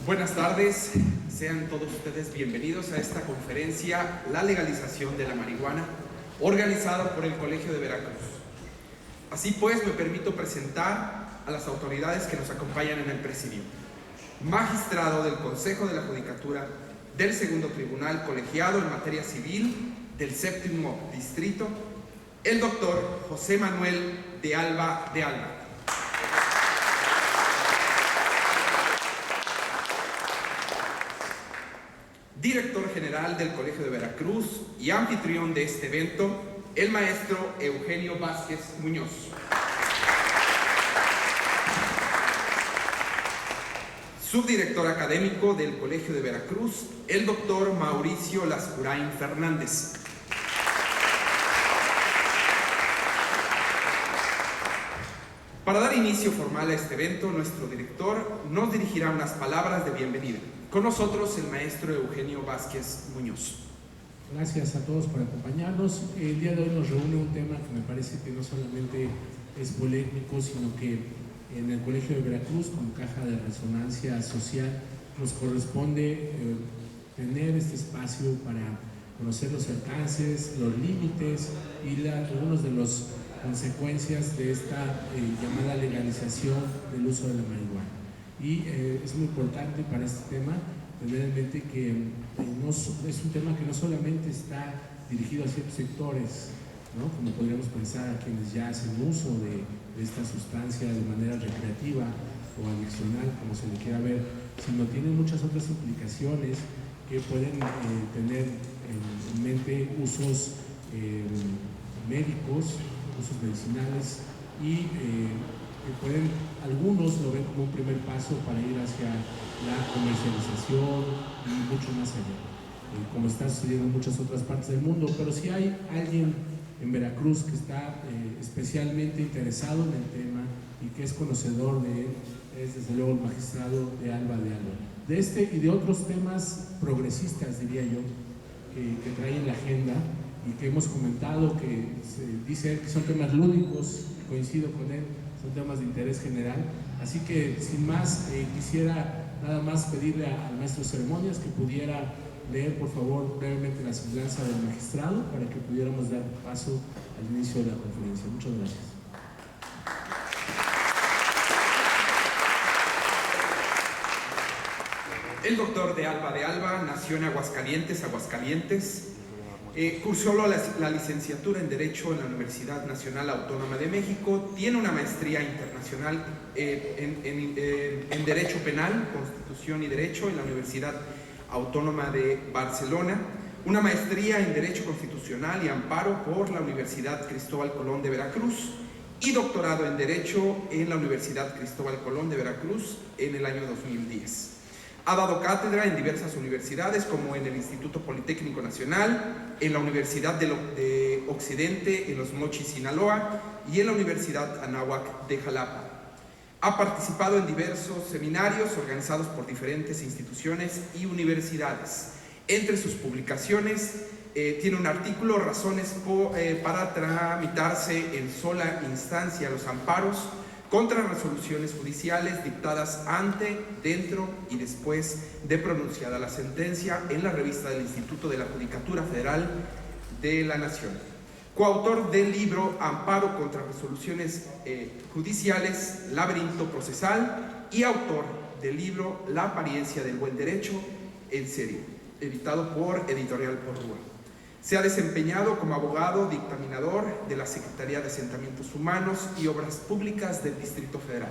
Buenas tardes, sean todos ustedes bienvenidos a esta conferencia La legalización de la marihuana, organizada por el Colegio de Veracruz. Así pues, me permito presentar a las autoridades que nos acompañan en el presidio. Magistrado del Consejo de la Judicatura del Segundo Tribunal Colegiado en Materia Civil del Séptimo Distrito, el doctor José Manuel de Alba de Alba. Director general del Colegio de Veracruz y anfitrión de este evento, el maestro Eugenio Vázquez Muñoz. Subdirector académico del Colegio de Veracruz, el doctor Mauricio Lascurain Fernández. Para dar inicio formal a este evento, nuestro director nos dirigirá unas palabras de bienvenida. Con nosotros el maestro Eugenio Vázquez Muñoz. Gracias a todos por acompañarnos. El día de hoy nos reúne un tema que me parece que no solamente es polémico, sino que en el Colegio de Veracruz, como caja de resonancia social, nos corresponde tener este espacio para conocer los alcances, los límites y algunos de las consecuencias de esta llamada legalización del uso de la marihuana. Y es muy importante para este tema tener en mente que es un tema que no solamente está dirigido a ciertos sectores, ¿no? Como podríamos pensar a quienes ya hacen uso de esta sustancia de manera recreativa o adiccional, como se le quiera ver, sino tiene muchas otras implicaciones que pueden tener en mente usos médicos, usos medicinales y que pueden, algunos lo ven como un primer paso para ir hacia la comercialización y mucho más allá, como está sucediendo en muchas otras partes del mundo. Pero si hay alguien en Veracruz que está especialmente interesado en el tema y que es conocedor de él, es desde luego el magistrado de Alba de Alba. De este y de otros temas progresistas, diría yo, que trae en la agenda y que hemos comentado, que se dice que son temas lúdicos, coincido con él, son temas de interés general. Así que sin más, quisiera nada más pedirle al maestro de ceremonias que pudiera leer por favor brevemente la semblanza del magistrado para que pudiéramos dar paso al inicio de la conferencia. Muchas gracias. El doctor de Alba nació en Aguascalientes, cursó la licenciatura en Derecho en la Universidad Nacional Autónoma de México, tiene una maestría internacional en Derecho Penal, Constitución y Derecho en la Universidad Autónoma de Barcelona, una maestría en Derecho Constitucional y Amparo por la Universidad Cristóbal Colón de Veracruz y doctorado en Derecho en la Universidad Cristóbal Colón de Veracruz en el año 2010. Ha dado cátedra en diversas universidades, como en el Instituto Politécnico Nacional, en la Universidad de Occidente, en Los Mochis, Sinaloa, y en la Universidad Anáhuac de Jalapa. Ha participado en diversos seminarios organizados por diferentes instituciones y universidades. Entre sus publicaciones tiene un artículo, Razones para tramitarse en sola instancia los amparos contra resoluciones judiciales dictadas ante, dentro y después de pronunciada la sentencia, en la revista del Instituto de la Judicatura Federal de la Nación. Coautor del libro Amparo contra resoluciones judiciales, Laberinto procesal, y autor del libro La apariencia del buen derecho en serie, editado por Editorial Porrúa. Se ha desempeñado como abogado dictaminador de la Secretaría de Asentamientos Humanos y Obras Públicas del Distrito Federal.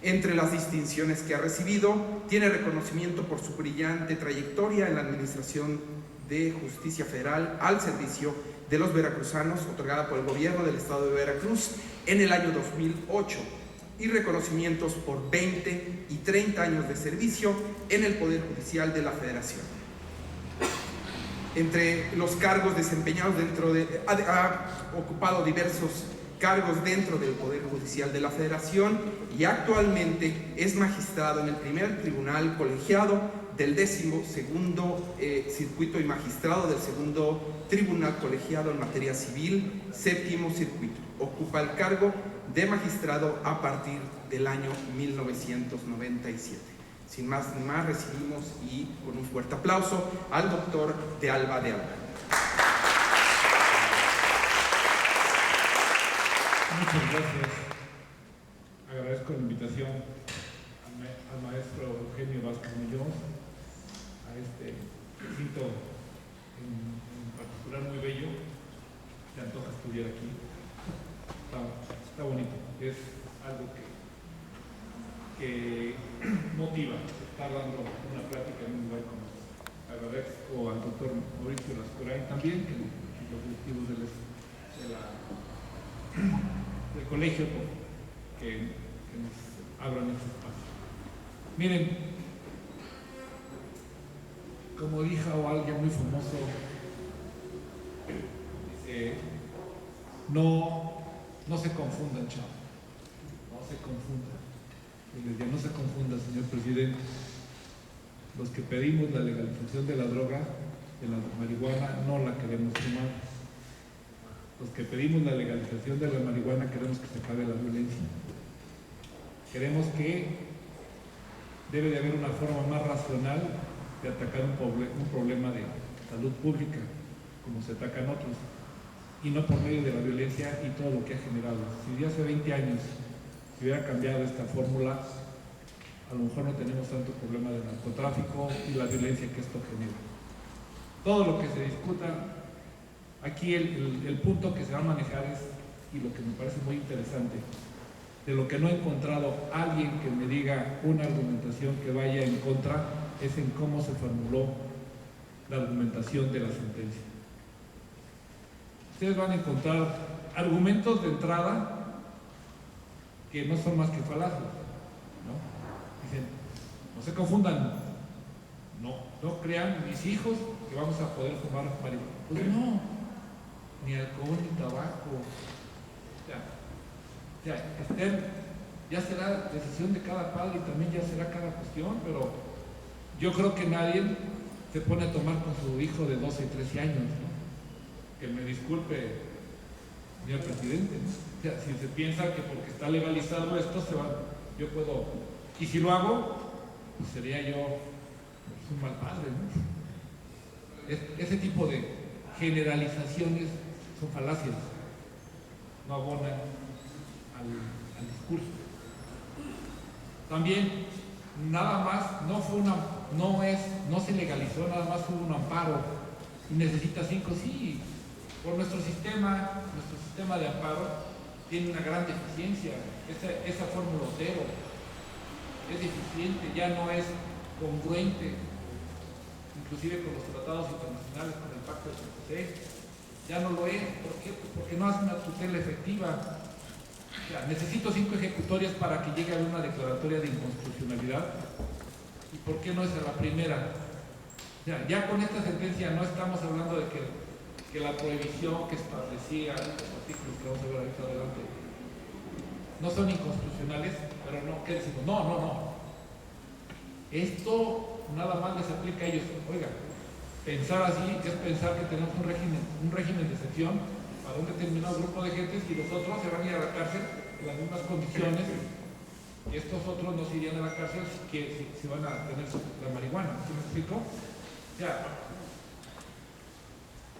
Entre las distinciones que ha recibido, tiene reconocimiento por su brillante trayectoria en la Administración de Justicia Federal al servicio de los veracruzanos, otorgada por el Gobierno del Estado de Veracruz en el año 2008, y reconocimientos por 20 y 30 años de servicio en el Poder Judicial de la Federación. Entre los cargos desempeñados ha ocupado diversos cargos dentro del Poder Judicial de la Federación y actualmente es magistrado en el primer tribunal colegiado del 12º circuito y magistrado del segundo tribunal colegiado en materia civil, séptimo circuito. Ocupa el cargo de magistrado a partir del año 1997. Sin más ni más, recibimos y con un fuerte aplauso al doctor de Alba de Alba. Muchas gracias. Agradezco la invitación al maestro Eugenio Vázquez Muñoz a este recinto en particular muy bello. Se antoja estudiar aquí. Está bonito. Es algo que motiva estar dando una plática en un lugar como este. Agradezco al doctor Mauricio Lascurain también, que los directivos del colegio que nos abran este espacio. Miren, como dijo alguien muy famoso, dice, no se confundan, chavos, no se confundan. Y les digo, no se confunda, señor presidente. Los que pedimos la legalización de la droga, de la marihuana, no la queremos fumar. Los que pedimos la legalización de la marihuana queremos que se acabe la violencia. Queremos que debe de haber una forma más racional de atacar un problema de salud pública, como se atacan otros, y no por medio de la violencia y todo lo que ha generado. Si de hace 20 años se hubiera cambiado esta fórmula, a lo mejor no tenemos tanto problema de narcotráfico y la violencia que esto genera. Todo lo que se discuta, aquí el punto que se va a manejar es, y lo que me parece muy interesante, de lo que no he encontrado alguien que me diga una argumentación que vaya en contra, es en cómo se formuló la argumentación de la sentencia. Ustedes van a encontrar argumentos de entrada que no son más que falacias, ¿no? Dicen, no se confundan, no crean mis hijos que vamos a poder fumar marihuana. Pues no, ni alcohol ni tabaco. Ya será decisión de cada padre y también ya será cada cuestión, pero yo creo que nadie se pone a tomar con su hijo de 12 y 13 años, ¿no? Que me disculpe, señor presidente, ¿no? O sea, si se piensa que porque está legalizado esto se va, yo puedo, y si lo hago, pues sería yo un mal padre, ¿no? Ese tipo de generalizaciones son falacias, no abonan al discurso. También, nada más, no se legalizó, nada más hubo un amparo y necesita 5, sí, por nuestro sistema de amparo tiene una gran deficiencia, esa fórmula Otero es deficiente, ya no es congruente, inclusive con los tratados internacionales, con el Pacto de San José, ya no lo es. ¿Por qué? Pues porque no hace una tutela efectiva. O sea, necesito 5 ejecutorias para que llegue a una declaratoria de inconstitucionalidad. ¿Y por qué no es a la primera? O sea, ya con esta sentencia no estamos hablando de que la prohibición que establecía los artículos que vamos a ver ahorita adelante no son inconstitucionales, pero no, ¿qué decimos? No. Esto nada más les aplica a ellos. Oiga, pensar así es pensar que tenemos un régimen de excepción para un determinado grupo de gentes y los otros se van a ir a la cárcel en las mismas condiciones y estos otros no se irían a la cárcel si van a tener la marihuana. ¿Sí me explico? O sea,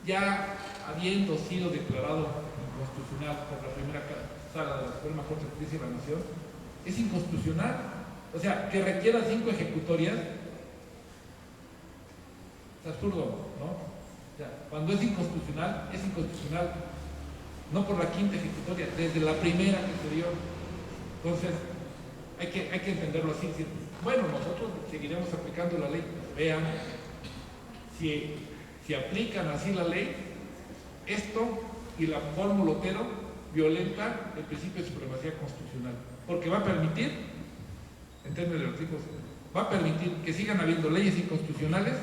ya habiendo sido declarado inconstitucional por la primera sala de la Suprema Corte de Justicia de la Nación, es inconstitucional. O sea, que requiera 5 ejecutorias es absurdo, ¿no? O sea, cuando es inconstitucional no por la 5ª ejecutoria, desde la primera que se dio. Entonces, hay que entenderlo así. Bueno, nosotros seguiremos aplicando la ley. Vean, si aplican así la ley, esto y la fórmula Otero violenta el principio de supremacía constitucional, porque va a permitir, en términos de artículos, va a permitir que sigan habiendo leyes inconstitucionales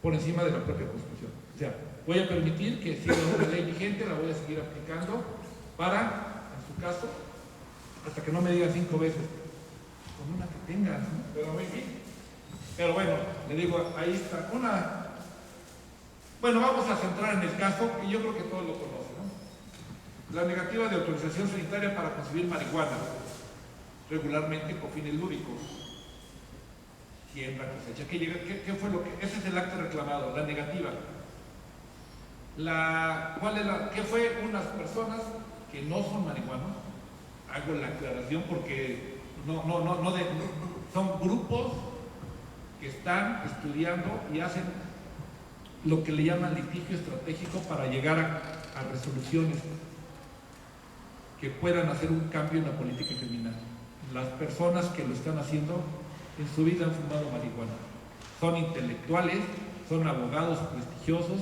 por encima de la propia Constitución. O sea, voy a permitir que siga una ley vigente, la voy a seguir aplicando para, en su caso, hasta que no me digan 5 veces, con una que tengas, ¿no? Pero muy bien. Pero bueno, le digo, ahí está una. Bueno, vamos a centrar en el caso, que yo creo que todos lo conocen, ¿no? La negativa de autorización sanitaria para consumir marihuana, regularmente con fines lúdicos. siembra, cosecha. ¿Qué fue lo que? Ese es el acto reclamado, la negativa. ¿Qué fue unas personas que no son marihuanos? Hago la aclaración porque son grupos que están estudiando y hacen lo que le llaman litigio estratégico para llegar a resoluciones que puedan hacer un cambio en la política criminal. Las personas que lo están haciendo en su vida han fumado marihuana. Son intelectuales, son abogados prestigiosos,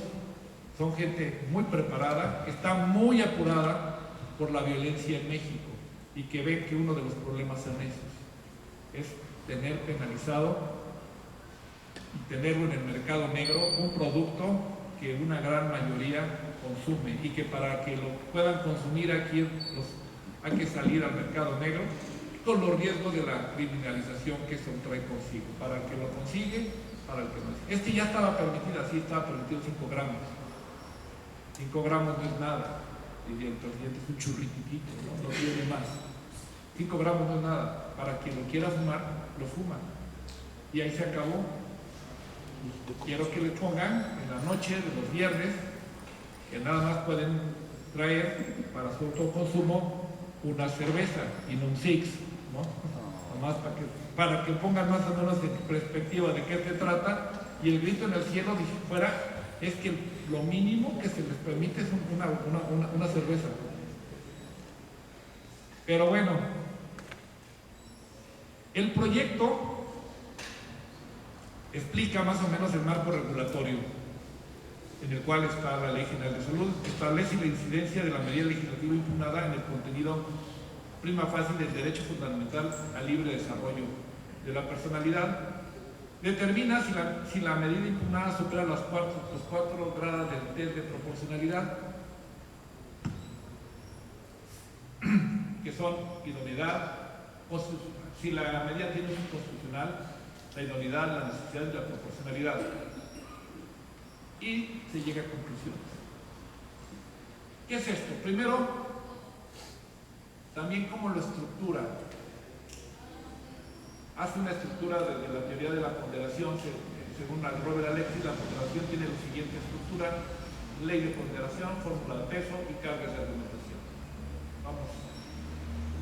son gente muy preparada, que está muy apurada por la violencia en México y que ven que uno de los problemas son esos, es tener penalizado y tenerlo en el mercado negro un producto que una gran mayoría consume y que para que lo puedan consumir aquí hay que salir al mercado negro con los riesgos de la criminalización que eso trae consigo, para el que lo consigue, para el que no. Ya estaba permitido, así estaba permitido 5 gramos. 5 gramos no es nada, diría el presidente, es un churrititito, no tiene más. 5 gramos no es nada, para quien lo quiera fumar, lo fuma. Y ahí se acabó. Quiero que le pongan en la noche de los viernes, que nada más pueden traer para su autoconsumo una cerveza y no un six, ¿no? Nomás para que pongan más o menos en perspectiva de qué se trata, y el grito en el cielo fuera es que lo mínimo que se les permite es una cerveza. Pero bueno, el proyecto explica más o menos el marco regulatorio en el cual está la Ley General de Salud, establece la incidencia de la medida legislativa impugnada en el contenido prima facie del derecho fundamental al libre desarrollo de la personalidad, determina si la medida impugnada supera los cuatro grados del test de proporcionalidad, que son idoneidad, si la medida tiene uso constitucional, la idoneidad, la necesidad y la proporcionalidad. Y se llega a conclusiones. ¿Qué es esto? Primero, también cómo lo estructura. Hace una estructura de la teoría de la ponderación, según Robert Alexis, la ponderación tiene la siguiente estructura: ley de ponderación, fórmula de peso y cargas de argumentación. Vamos,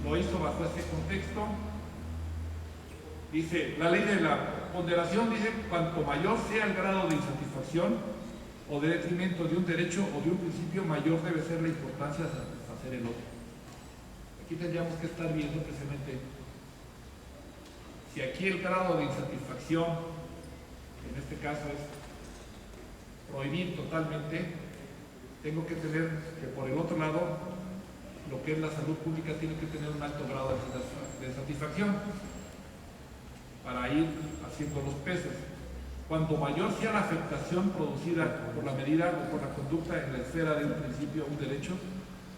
lo hizo bajo este contexto. Dice, la ley de la ponderación dice, cuanto mayor sea el grado de insatisfacción o de detrimento de un derecho o de un principio, mayor debe ser la importancia de satisfacer el otro. Aquí tendríamos que estar viendo precisamente si aquí el grado de insatisfacción, en este caso es prohibir totalmente, tengo que tener que por el otro lado, lo que es la salud pública tiene que tener un alto grado de satisfacción para ir haciendo los pesos. Cuanto mayor sea la afectación producida por la medida o por la conducta en la esfera de un principio o un derecho,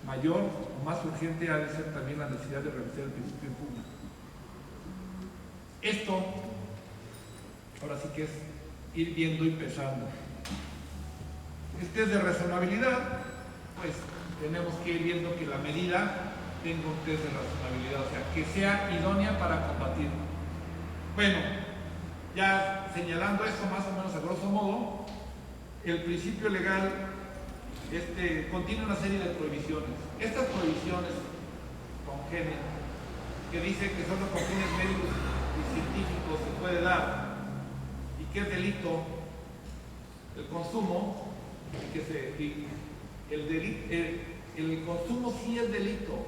mayor o más urgente ha de ser también la necesidad de revisar el principio en pugna. Esto, ahora sí que es ir viendo y pesando. Este es de razonabilidad, pues tenemos que ir viendo que la medida tenga un test de razonabilidad, o sea, que sea idónea para combatir. Bueno, ya señalando esto más o menos a grosso modo, el principio legal contiene una serie de prohibiciones. Estas prohibiciones congéneres, que dice que solo con fines médicos y científicos se puede dar, y que es delito el consumo, el consumo sí es delito,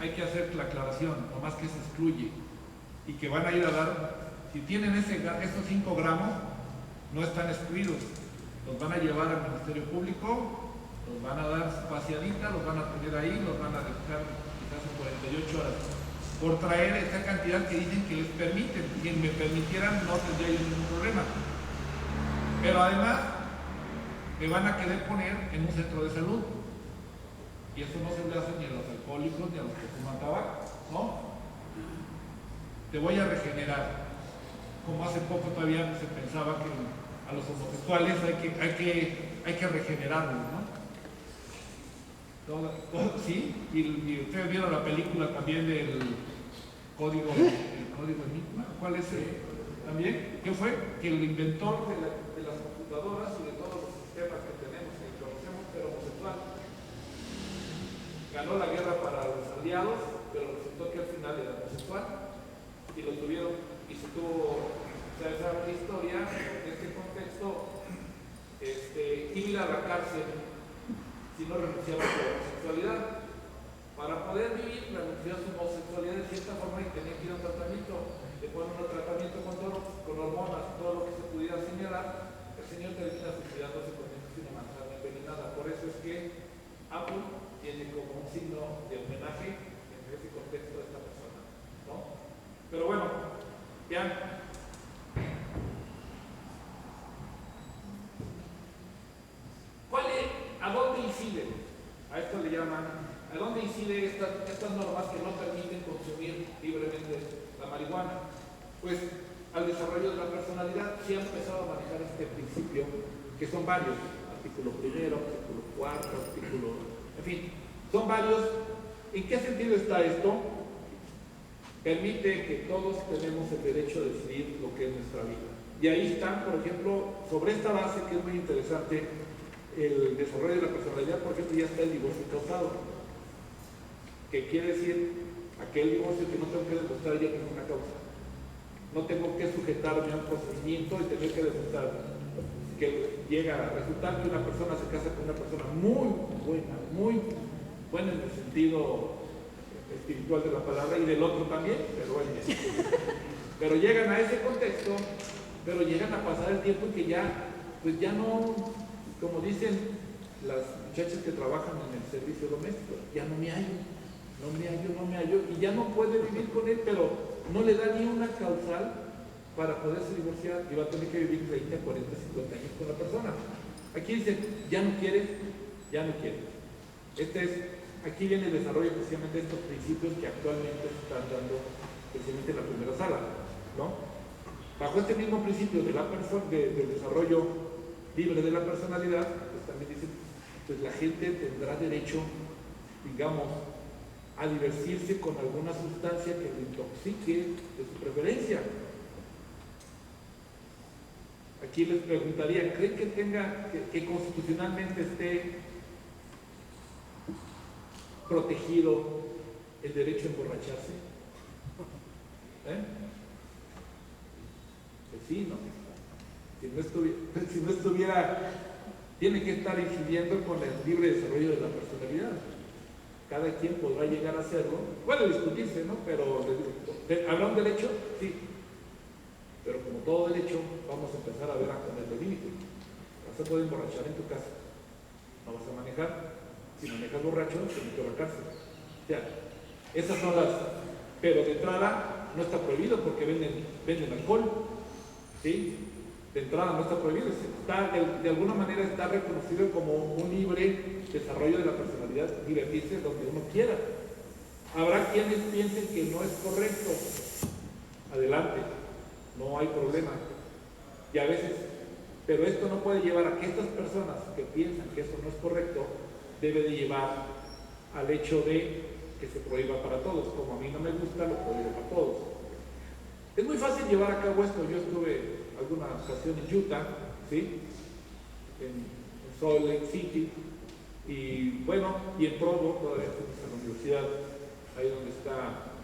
hay que hacer la aclaración, nomás que se excluye, y que van a ir a dar, si tienen esos 5 gramos, no están excluidos, los van a llevar al Ministerio Público, los van a dar su paseadita, los van a tener ahí, los van a dejar quizás en 48 horas, por traer esa cantidad que dicen que les permiten. Quien me permitieran no tendría yo ningún problema. Pero además, me van a querer poner en un centro de salud. Y eso no se le hace ni a los alcohólicos ni a los que fuman tabaco, ¿no? Te voy a regenerar. Como hace poco todavía se pensaba que a los homosexuales hay que regenerarlos, ¿no? Sí, y ustedes vieron la película también del código Enigma. ¿Cuál es también, ¿qué fue? Que el inventor de las computadoras y de todos los sistemas que tenemos y conocemos era homosexual. Ganó la guerra para los aliados, pero resultó que al final era homosexual y lo tuvieron, y se tuvo, ustedes saben la historia, en este contexto, iba a ir a la cárcel si no renunciaba a su homosexualidad. Para poder vivir, renunció a su homosexualidad de cierta forma y tenía que ir a un tratamiento. Le ponen un tratamiento con hormonas, todo lo que se pudiera señalar. El señor termina suicidándose con una manzana envenenada. Por eso es que Apple tiene como un signo de homenaje en ese contexto de esta persona, ¿no? Pero bueno, vean. ¿A dónde incide? A esto le llaman. ¿A dónde incide estas normas que no permiten consumir libremente la marihuana? Pues al desarrollo de la personalidad. Sí han empezado a manejar este principio, que son varios, artículo primero, artículo cuarto, en fin, son varios. ¿En qué sentido está esto? Permite que todos tenemos el derecho a decidir lo que es nuestra vida. Y ahí están, por ejemplo, sobre esta base que es muy interesante, el desarrollo de la personalidad. Por ejemplo, ya está el divorcio causado, que quiere decir aquel divorcio que no tengo que demostrar ya que es una causa. No tengo que sujetarme a un procedimiento y tener que demostrar que llega a resultar que una persona se casa con una persona muy buena en el sentido espiritual de la palabra y del otro también, pero llegan a ese contexto, pero llegan a pasar el tiempo en que ya, pues ya no, como dicen las muchachas que trabajan en el servicio doméstico, ya no me hallo, y ya no puede vivir con él, pero no le da ni una causal para poderse divorciar y va a tener que vivir 30, 40, 50 años con la persona. Aquí dice, ya no quiere. Aquí viene el desarrollo precisamente de estos principios que actualmente se están dando precisamente en la primera sala, ¿no? Bajo este mismo principio del desarrollo libre de la personalidad, pues también dicen, pues la gente tendrá derecho, digamos, a divertirse con alguna sustancia que le intoxique de su preferencia. Aquí les preguntaría, ¿creen que constitucionalmente esté protegido el derecho a emborracharse? Pues sí, ¿no? Si no estuviera, tiene que estar incidiendo con el libre desarrollo de la personalidad. Cada quien podrá llegar a hacerlo. Puede discutirse, ¿no? Pero ¿habrá un derecho? Sí. Pero como todo derecho, vamos a empezar a ver a ponerle límites. Vas a poder emborrachar en tu casa. No vas a manejar. Si manejas borracho, te metes a la cárcel. O sea, esas son las. Pero de entrada no está prohibido porque venden alcohol. ¿Sí? De entrada no está prohibido. De alguna manera está reconocido como un libre desarrollo de la personalidad, divertirse donde uno quiera. Habrá quienes piensen que no es correcto. Adelante, no hay problema. Y a veces, pero esto no puede llevar a que estas personas que piensan que eso no es correcto, debe de llevar al hecho de que se prohíba para todos. Como a mí no me gusta, lo prohíbo para todos. Es muy fácil llevar a cabo esto. Yo estuve alguna ocasión en Utah, ¿sí? En Salt Lake City, y bueno, y en Provo, todavía estamos en la universidad, ahí donde está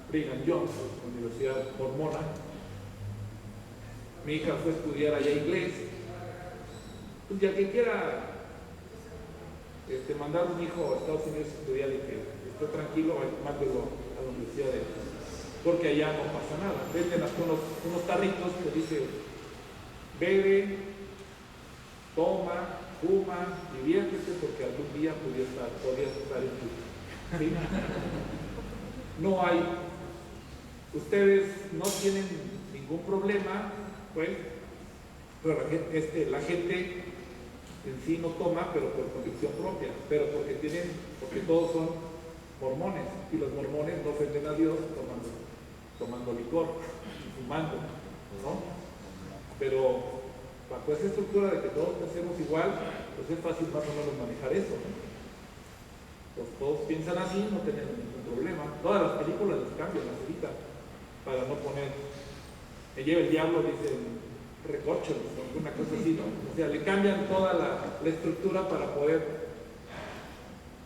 Brigham Young, la universidad mormona. Mi hija fue a estudiar allá inglés. Pues ya que quiera mandar un hijo a Estados Unidos a estudiar y que esté tranquilo, mándelo a la universidad porque allá no pasa nada. Venden hasta unos tarritos que dice bebe, toma, fuma, diviértese, porque algún día podría estar en tu. ¿Sí? No hay. Ustedes no tienen ningún problema, pues, pero la gente en sí no toma, pero por convicción propia, pero porque todos son mormones, y los mormones no ofenden a Dios tomando licor, fumando, ¿no? Pero bajo esa estructura de que todos pensemos igual, pues es fácil más o menos manejar eso, ¿no? Pues todos piensan así, no tienen ningún problema. Todas las películas les cambian, las editan, para no poner me lleva el diablo, dicen recórcholos o alguna cosa así, ¿no? O sea, le cambian toda la estructura para poder,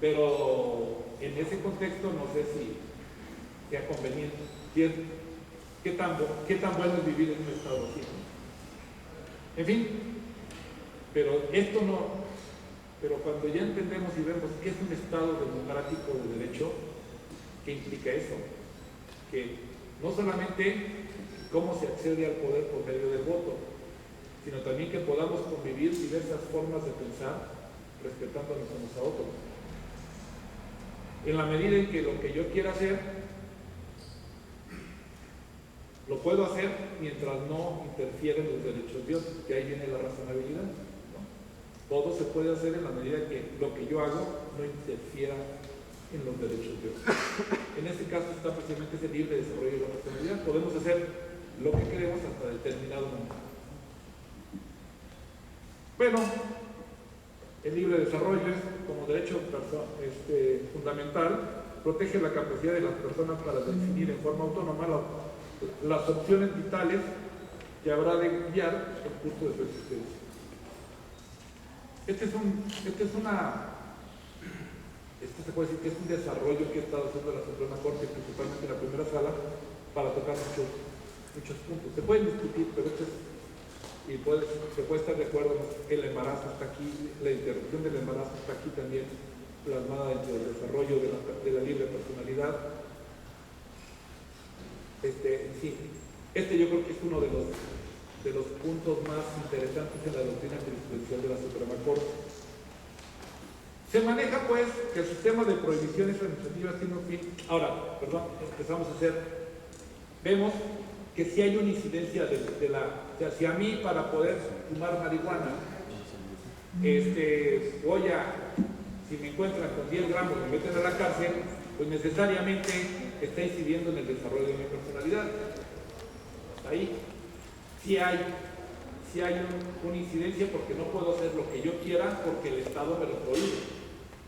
pero en ese contexto no sé si sea conveniente. ¿Qué tan bueno es vivir en un estado así? En fin, pero esto no, pero cuando ya entendemos y vemos qué es un estado democrático de derecho, ¿qué implica eso? Que no solamente cómo se accede al poder por medio del voto, sino también que podamos convivir diversas formas de pensar respetándonos unos a otros. En la medida en que lo que yo quiera hacer, lo puedo hacer mientras no interfieren los derechos de otros, que ahí viene la razonabilidad, ¿no? Todo se puede hacer en la medida en que lo que yo hago no interfiera en los derechos de otros. En este caso está precisamente ese libre desarrollo de la personalidad. Podemos hacer lo que queremos hasta determinado momento. Bueno, el libre desarrollo es, como derecho fundamental, protege la capacidad de las personas para definir en forma autónoma las opciones vitales que habrá de guiar el curso de su existencia. Este se puede decir que es un desarrollo que ha estado haciendo la Suprema Corte, principalmente en la primera sala, para tocar muchos puntos. Se pueden discutir, pero se puede estar de acuerdo que el embarazo está aquí, la interrupción del embarazo está aquí también plasmada dentro del desarrollo de la libre personalidad. Yo creo que es uno de los puntos más interesantes en la doctrina jurisprudencial de la Suprema Corte. Se maneja pues que el sistema de prohibiciones administrativas tiene un fin. Ahora, empezamos a vemos que si hay una incidencia o sea, si a mí para poder fumar marihuana, si me encuentran con 10 gramos y me meten a la cárcel, pues necesariamente está incidiendo en el desarrollo de mi personalidad. Hasta ahí. Si hay una incidencia porque no puedo hacer lo que yo quiera porque el Estado me lo prohíbe.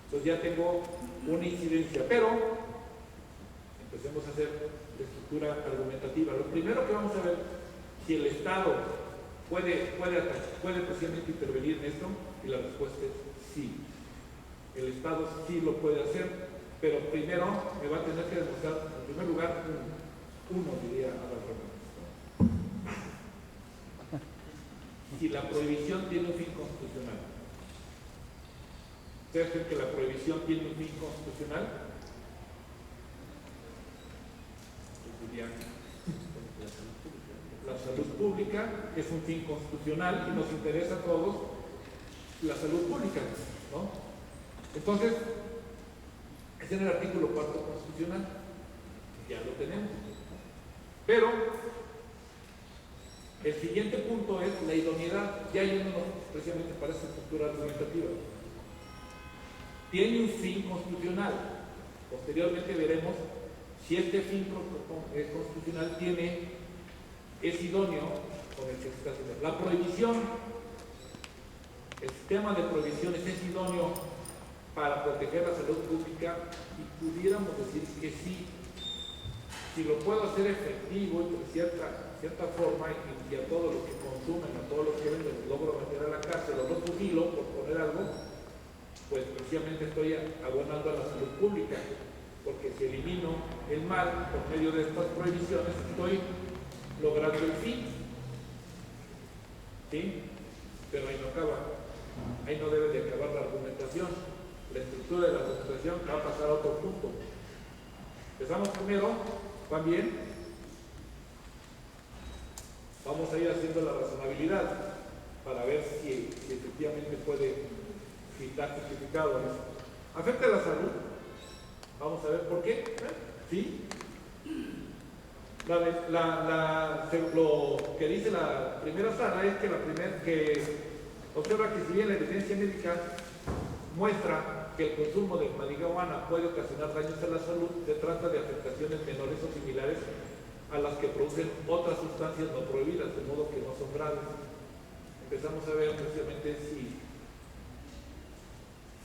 Entonces ya tengo una incidencia, pero empecemos a hacer la estructura argumentativa. Lo primero que vamos a ver, si el Estado puede precisamente intervenir en esto, y la respuesta es sí. El Estado sí lo puede hacer, pero primero me va a tener que demostrar, en primer lugar, uno diría a la reforma. Si la prohibición tiene un fin constitucional. ¿Ustedes creen que la prohibición tiene un fin constitucional? La salud pública es un fin constitucional y nos interesa a todos la salud pública, ¿no? Entonces, es en el artículo 4 constitucional, ya lo tenemos. Pero el siguiente punto es la idoneidad. Ya hay uno precisamente para esta estructura argumentativa. Tiene un fin constitucional. Posteriormente veremos si este fin constitucional es idóneo con el que se está haciendo. La prohibición, el sistema de prohibiciones es idóneo para proteger la salud pública y pudiéramos decir que sí. Si lo puedo hacer efectivo y de cierta forma y a todos los que consumen, a todos los que venden, los logro meter a la cárcel o los jubilo, por poner algo, pues precisamente estoy abonando a la salud pública, porque si elimino el mal por medio de estas prohibiciones, estoy logrando el fin. ¿Sí? Pero ahí no acaba. Ahí no debe de acabar la argumentación. La estructura de la argumentación va a pasar a otro punto. Empezamos primero, ¿van bien? Vamos a ir haciendo la razonabilidad para ver si efectivamente si está justificado o no. ¿Afecta la salud? Vamos a ver por qué. ¿Sí? Lo que dice la primera sala es que observa que si bien la evidencia médica muestra que el consumo de marihuana puede ocasionar daños a la salud, se trata de afectaciones menores o similares a las que producen otras sustancias no prohibidas, de modo que no son graves. Empezamos a ver precisamente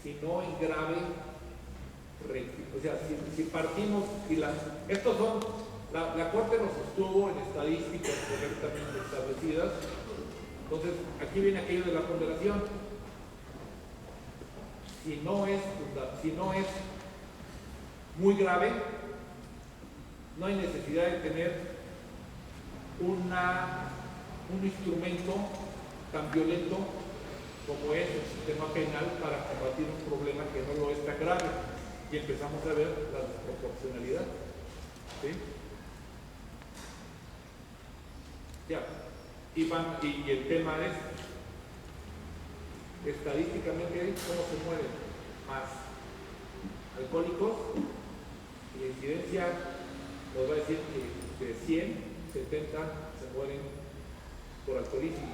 si no es grave, o sea, si partimos, estos son La Corte nos sostuvo en estadísticas correctamente establecidas. Entonces, aquí viene aquello de la ponderación. Si no es muy grave, no hay necesidad de tener un instrumento tan violento como es el sistema penal para combatir un problema que no lo es tan grave. Y empezamos a ver la desproporcionalidad. ¿Sí? Ya. Y el tema es, estadísticamente, ¿cómo se mueren más alcohólicos? Y la incidencia nos va a decir que de 100, 70 se mueren por alcoholismo,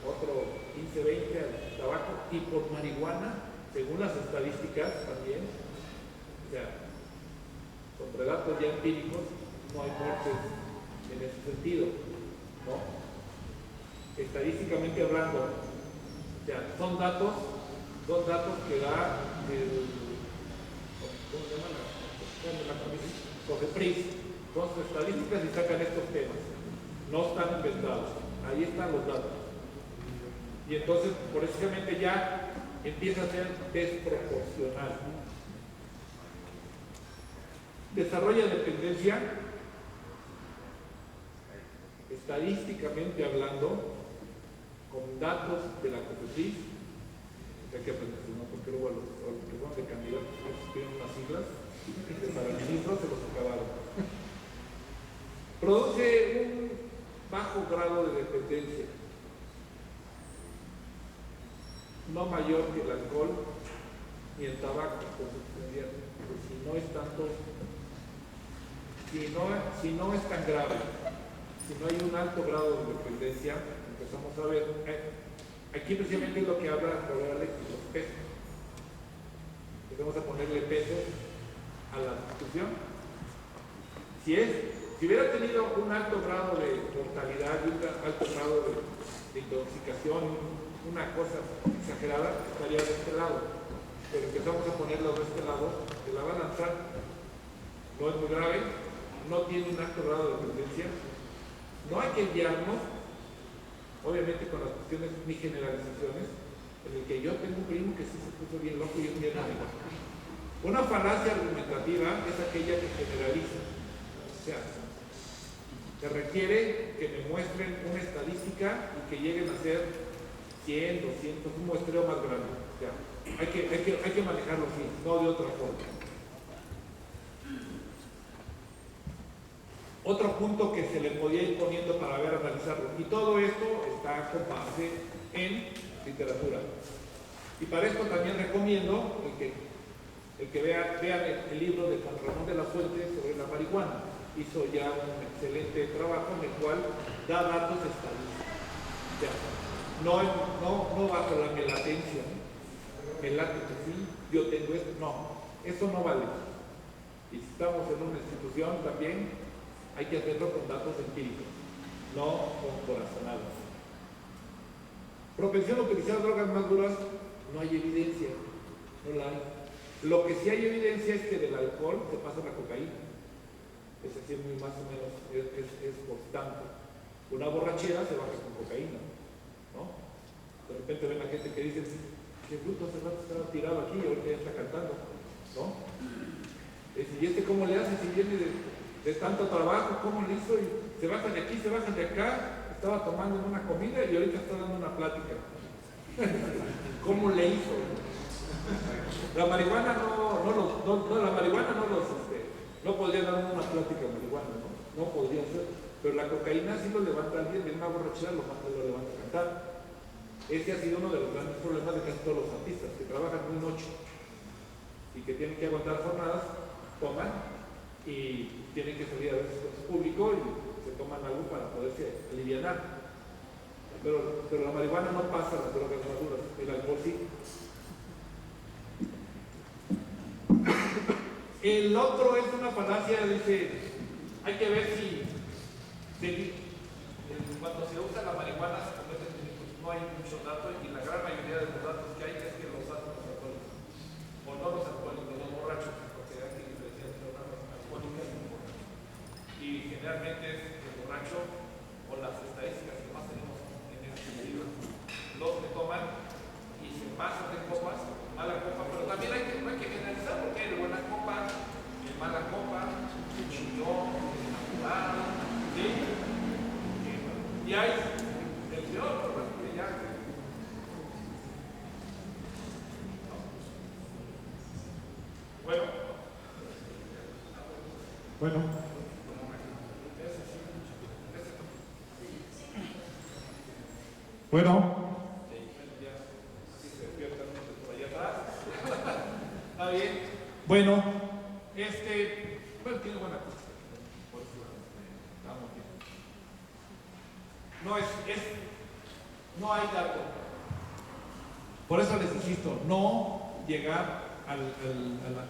otro 15, 20 al tabaco, y por marihuana, según las estadísticas también, o sea, con datos ya empíricos, no hay muertes en ese sentido, ¿no? Estadísticamente hablando, o sea, son datos que da el, ¿cómo se llama? COFEPRIS, con sus estadísticas y sacan estos temas. No están inventados, ahí están los datos. Y entonces, precisamente ya empieza a ser desproporcional. Desarrolla dependencia, estadísticamente hablando, con datos de la COFEPRIS, hay que aprender, ¿no? Porque luego a los que son de candidatos tienen unas siglas, que para el ministro se los acabaron. Produce un bajo grado de dependencia, no mayor que el alcohol ni el tabaco, pues si no es tanto, si no es tan grave, si no hay un alto grado de dependencia, empezamos a ver, aquí precisamente es lo que habla los pesos. Empezamos a ponerle pesos a la discusión. Si hubiera tenido un alto grado de mortalidad y un alto grado de intoxicación, una cosa exagerada, estaría de este lado. Pero empezamos a ponerlo de este lado de la balanza. No es muy grave, no tiene un alto grado de dependencia. No hay que guiarnos, obviamente con las cuestiones ni generalizaciones, en el que yo tengo un primo que sí se puso bien loco y un día no. Una falacia argumentativa es aquella que generaliza. O sea, se requiere que me muestren una estadística y que lleguen a ser 100, 200, un muestreo más grande. O sea, hay que manejarlo así, no de otra forma. Otro punto que se le podía ir poniendo para ver, analizarlo. Y todo esto está con base en literatura. Y para esto también recomiendo el que vean el libro de Juan Ramón de la Fuente sobre la marihuana. Hizo ya un excelente trabajo en el cual da datos estadísticos. O sea, no bajo la melatencia, me late que sí, yo tengo esto, no, eso no vale. Y si estamos en una institución también hay que hacerlo con datos empíricos, no con corazonados. Propensión a utilizar drogas más duras, no hay evidencia, no la hay. Lo que sí hay evidencia es que del alcohol se pasa la cocaína. Es decir, muy más o menos es constante. Una borrachera se baja con cocaína, ¿no? De repente ven a gente que dice, qué bruto, hace rato estaba tirado aquí y ahorita ya está cantando, ¿no? ¿Y este cómo le hace si viene de tanto trabajo? ¿Cómo le hizo? Y se bajan de aquí, se bajan de acá, estaba tomando en una comida y ahorita está dando una plática. ¿Cómo le hizo? La marihuana no podría dar una plática de marihuana, no podría ser, pero la cocaína sí lo levanta alguien, de una borrachera lo levanta a cantar. Ese ha sido uno de los grandes problemas de casi todos los artistas, que trabajan muy noche y que tienen que aguantar jornadas, toman y tienen que salir a veces con su público y se toman algo para poderse alivianar. Pero la marihuana no pasa las drogas maduras, el alcohol sí. El otro es una falacia, dice, hay que ver si cuando se usa la marihuana se cometen delitos. No hay muchos datos y la gran mayoría de los datos que hay es que los hacen los alcohólicos. O no los alcohólicos, los borrachos, porque hay que diferenciar entre una alcohólica y un borracho. Y hay el peor problema que ya... Bueno. Está bien. Bueno, tiene buena cosa. Estamos bien. No hay dato. Por eso les insisto, no llegar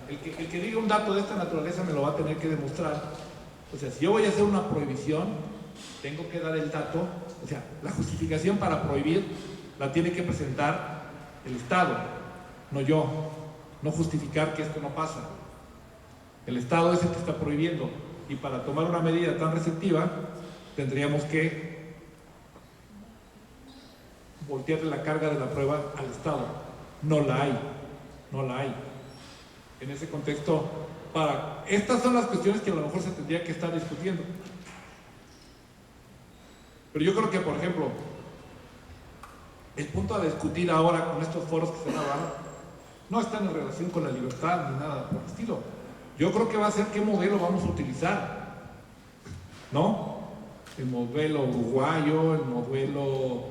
el que diga un dato de esta naturaleza me lo va a tener que demostrar. O sea, si yo voy a hacer una prohibición, tengo que dar el dato. O sea, la justificación para prohibir la tiene que presentar el Estado, no yo. No justificar que esto no pasa. El Estado es el que está prohibiendo, y para tomar una medida tan restrictiva tendríamos que voltearle la carga de la prueba al Estado. No la hay. En ese contexto, estas son las cuestiones que a lo mejor se tendría que estar discutiendo. Pero yo creo que, por ejemplo, el punto a discutir ahora con estos foros que se han hablado no están en relación con la libertad ni nada por el estilo. Yo creo que va a ser qué modelo vamos a utilizar, ¿no? El modelo uruguayo, el modelo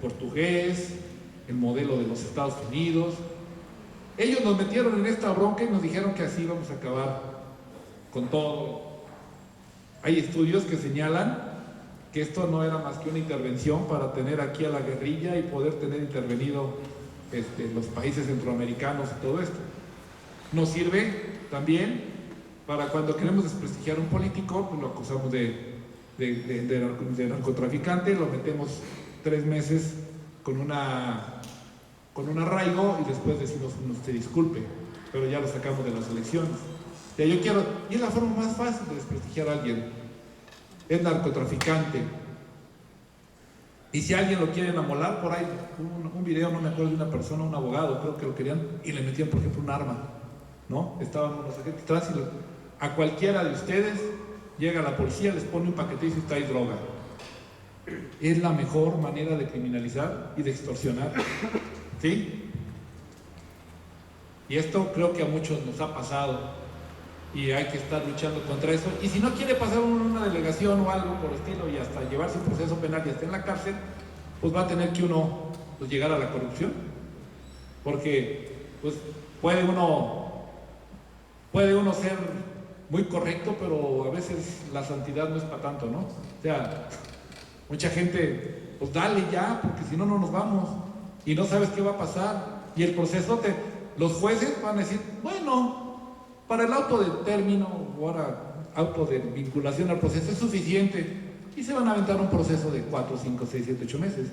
portugués, el modelo de los Estados Unidos. Ellos nos metieron en esta bronca y nos dijeron que así vamos a acabar con todo. Hay estudios que señalan que esto no era más que una intervención para tener aquí a la guerrilla y poder tener intervenido los países centroamericanos y todo esto. Nos sirve también para cuando queremos desprestigiar a un político, pues lo acusamos de narcotraficante, lo metemos 3 meses con un arraigo y después decimos, usted disculpe, pero ya lo sacamos de las elecciones. O sea, y es la forma más fácil de desprestigiar a alguien. Es narcotraficante. Y si alguien lo quieren amolar, por ahí un video, no me acuerdo, de una persona, un abogado, creo que lo querían, y le metían, por ejemplo, un arma, ¿no? Estaban los agentes de tránsito. A cualquiera de ustedes llega la policía, les pone un paquete y dice, trae droga. Es la mejor manera de criminalizar y de extorsionar, ¿sí? Y esto creo que a muchos nos ha pasado y hay que estar luchando contra eso. Y si no quiere pasar una delegación o algo por el estilo y hasta llevarse un proceso penal y estar en la cárcel, pues va a tener que uno llegar a la corrupción, porque pues puede uno ser muy correcto, pero a veces la santidad no es para tanto, ¿no? O sea, mucha gente, pues dale ya, porque si no, no nos vamos y no sabes qué va a pasar. Y el proceso, los jueces van a decir, bueno, para el auto de término o ahora auto de vinculación al proceso es suficiente, y se van a aventar un proceso de 4, 5, 6, 7, 8 meses.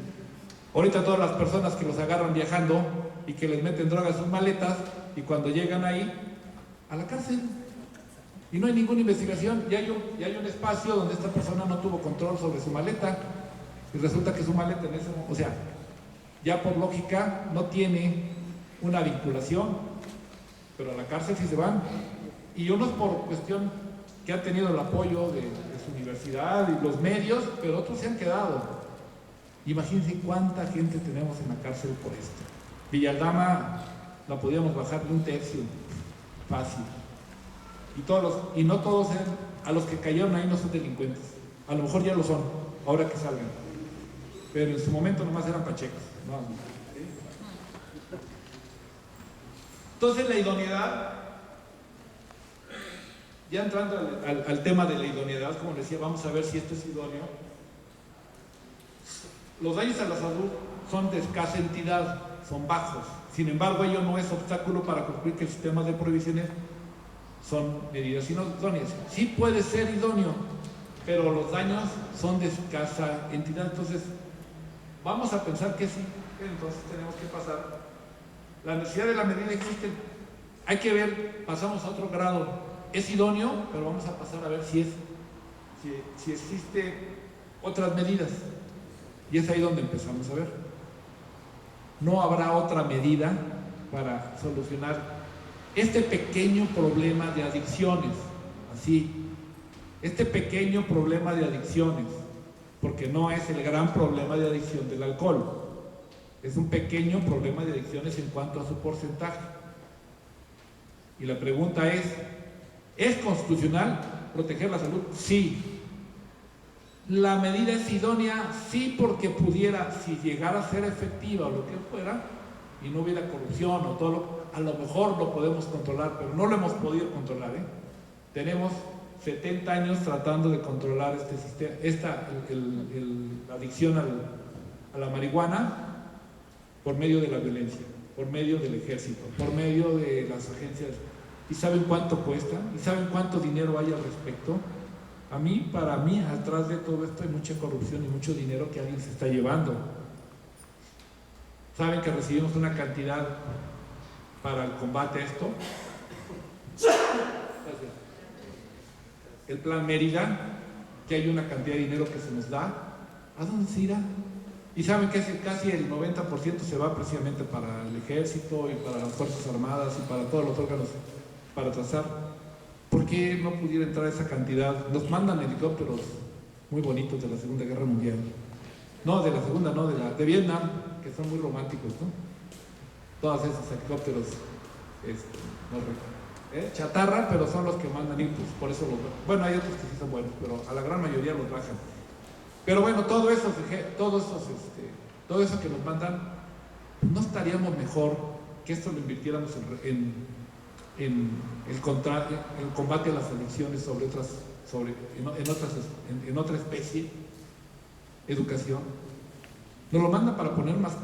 Ahorita todas las personas que los agarran viajando y que les meten drogas en sus maletas, y cuando llegan ahí, a la cárcel, y no hay ninguna investigación, y hay un espacio donde esta persona no tuvo control sobre su maleta, y resulta que su maleta en ese momento, o sea, ya por lógica no tiene una vinculación, pero a la cárcel sí se van. Y unos por cuestión que han tenido el apoyo de su universidad y los medios, pero otros se han quedado. Imagínense cuánta gente tenemos en la cárcel por esto. Villaldama la podíamos bajar de 1/3, fácil. Y no todos a los que cayeron ahí no son delincuentes. A lo mejor ya lo son, ahora que salgan. Pero en su momento nomás eran pachecos. No. Entonces la idoneidad, ya entrando al tema de la idoneidad, como les decía, vamos a ver si esto es idóneo. Los daños a la salud son de escasa entidad, son bajos. Sin embargo, ello no es obstáculo para concluir que el sistema de prohibiciones son medidas idóneas. Sí puede ser idóneo, pero los daños son de escasa entidad. Entonces, vamos a pensar que sí, entonces tenemos que pasar. La necesidad de la medida existe. Hay que ver, pasamos a otro grado. Es idóneo, pero vamos a pasar a ver si existe otras medidas. Y es ahí donde empezamos a ver. No habrá otra medida para solucionar este pequeño problema de adicciones. Así, este pequeño problema de adicciones. porque no es el gran problema de adicción del alcohol. Es un pequeño problema de adicciones en cuanto a su porcentaje. Y la pregunta ¿es constitucional proteger la salud? Sí. ¿La medida es idónea? Sí, porque pudiera, si llegara a ser efectiva o lo que fuera, y no hubiera corrupción o todo, a lo mejor lo podemos controlar, pero no lo hemos podido controlar, ¿eh? Tenemos 70 años tratando de controlar este sistema, la adicción a la marihuana por medio de la violencia, por medio del ejército, por medio de las agencias. ¿Y saben cuánto cuesta? ¿Y saben cuánto dinero hay al respecto? Para mí, atrás de todo esto hay mucha corrupción y mucho dinero que alguien se está llevando. ¿Saben que recibimos una cantidad para el combate a esto? El Plan Mérida, que hay una cantidad de dinero que se nos da. ¿A dónde se irá? Y saben que casi el 90% se va precisamente para el ejército y para las Fuerzas Armadas y para todos los órganos para trazar. ¿Por qué no pudiera entrar esa cantidad? Nos mandan helicópteros muy bonitos de la Segunda Guerra Mundial. No, de la Segunda, no, de Vietnam, que son muy románticos, ¿no? Todos esos helicópteros, chatarra, pero son los que mandan y pues por eso bueno, hay otros que sí son buenos, pero a la gran mayoría los bajan. Pero bueno, todo eso que nos mandan, ¿no estaríamos mejor que esto lo invirtiéramos en el combate a las adicciones en otra especie? Educación. Nos lo mandan para poner más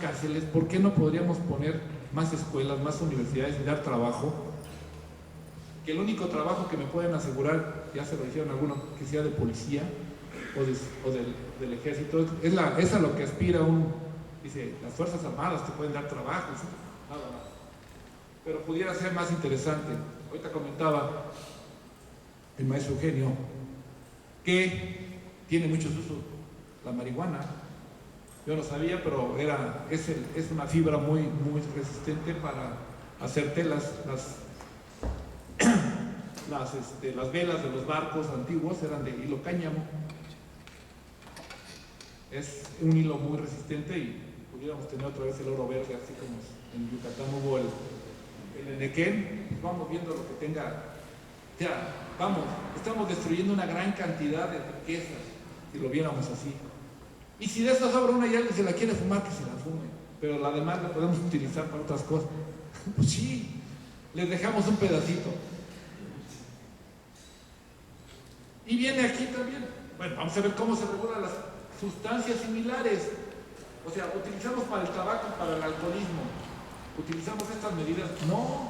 cárceles. ¿Por qué no podríamos poner más escuelas, más universidades y dar trabajo? Que el único trabajo que me pueden asegurar, ya se lo dijeron algunos, que sea de policía o del ejército, es a lo que aspira dice, las Fuerzas Armadas te pueden dar trabajo, ¿sí? Nada más. Pero pudiera ser más interesante. Ahorita comentaba el maestro Eugenio que tiene muchos usos la marihuana. Yo no sabía, pero es una fibra muy resistente para hacer telas. Las velas de los barcos antiguos eran de hilo cáñamo. Es un hilo muy resistente y pudiéramos tener otra vez el oro verde, así como en Yucatán hubo el enequén. Pues vamos viendo lo que tenga. Estamos destruyendo una gran cantidad de riquezas, si lo viéramos así. Y si de esta sobra una y alguien se la quiere fumar, que se la fume, pero la demás la podemos utilizar para otras cosas. Pues sí, les dejamos un pedacito. Y viene aquí también, bueno, vamos a ver cómo se regulan las sustancias similares. O sea, utilizamos para el tabaco, para el alcoholismo, utilizamos estas medidas. No,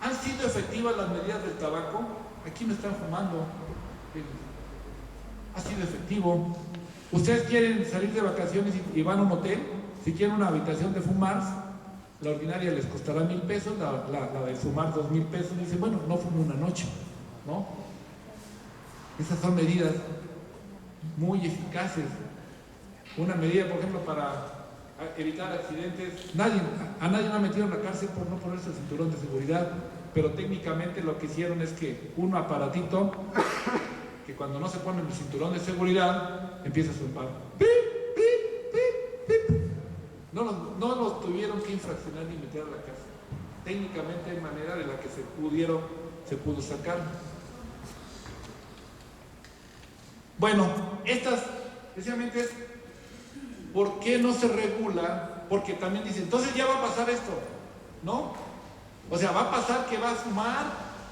¿han sido efectivas las medidas del tabaco? Aquí me están fumando. Ha sido efectivo. Ustedes quieren salir de vacaciones y van a un hotel, si quieren una habitación de fumar, la ordinaria les costará 1,000 pesos, la de fumar 2,000 pesos. Y dicen, bueno, no fumo una noche, ¿no? Esas son medidas muy eficaces. Una medida, por ejemplo, para evitar accidentes. A nadie me ha metido en la cárcel por no ponerse el cinturón de seguridad, pero técnicamente lo que hicieron es que un aparatito que cuando no se pone el cinturón de seguridad empieza a zumbar. No los tuvieron que infraccionar ni meter a la cárcel. Técnicamente hay manera de la que se pudo sacar. Bueno, estas precisamente es ¿por qué no se regula? Porque también dicen, entonces ya va a pasar esto, ¿no? O sea, va a pasar que va a fumar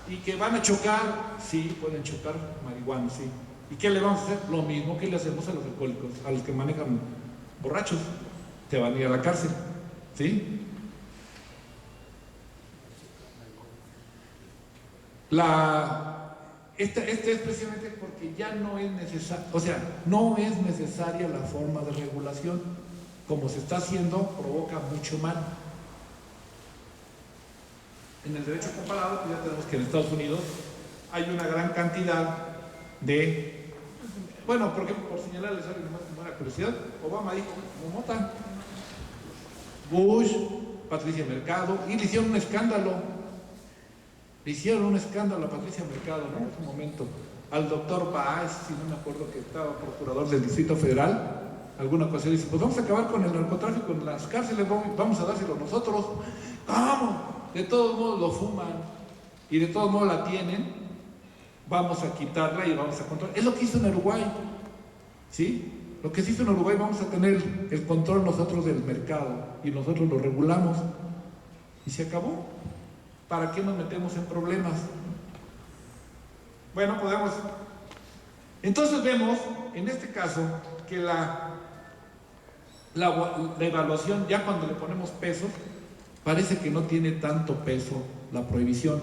y que van a chocar. Sí, pueden chocar marihuana, sí. ¿Y qué le vamos a hacer? Lo mismo que le hacemos a los alcohólicos, a los que manejan borrachos. Te van a ir a la cárcel, ¿sí? Este es precisamente porque ya no es necesario, o sea, no es necesaria la forma de regulación. Como se está haciendo, provoca mucho mal. En el derecho comparado, pues ya tenemos que en Estados Unidos hay una gran cantidad de, bueno, por ejemplo, por señalarles algo más como una curiosidad, Obama dijo, como mota, Bush, Patricia Mercado, y le hicieron un escándalo. Le hicieron un escándalo a Patricia Mercado, ¿no? En su momento. al doctor Báez, si no me acuerdo, que estaba procurador del Distrito Federal, alguna ocasión dice, pues vamos a acabar con el narcotráfico en las cárceles, vamos a dárselo nosotros. ¿Cómo? De todos modos lo fuman y de todos modos la tienen, vamos a quitarla y vamos a controlar. Es lo que hizo en Uruguay, ¿sí? Lo que se hizo en Uruguay, vamos a tener el control nosotros del mercado y nosotros lo regulamos y se acabó. ¿Para qué nos metemos en problemas? Bueno, podemos. Entonces vemos, en este caso, que la evaluación, ya cuando le ponemos pesos, parece que no tiene tanto peso la prohibición.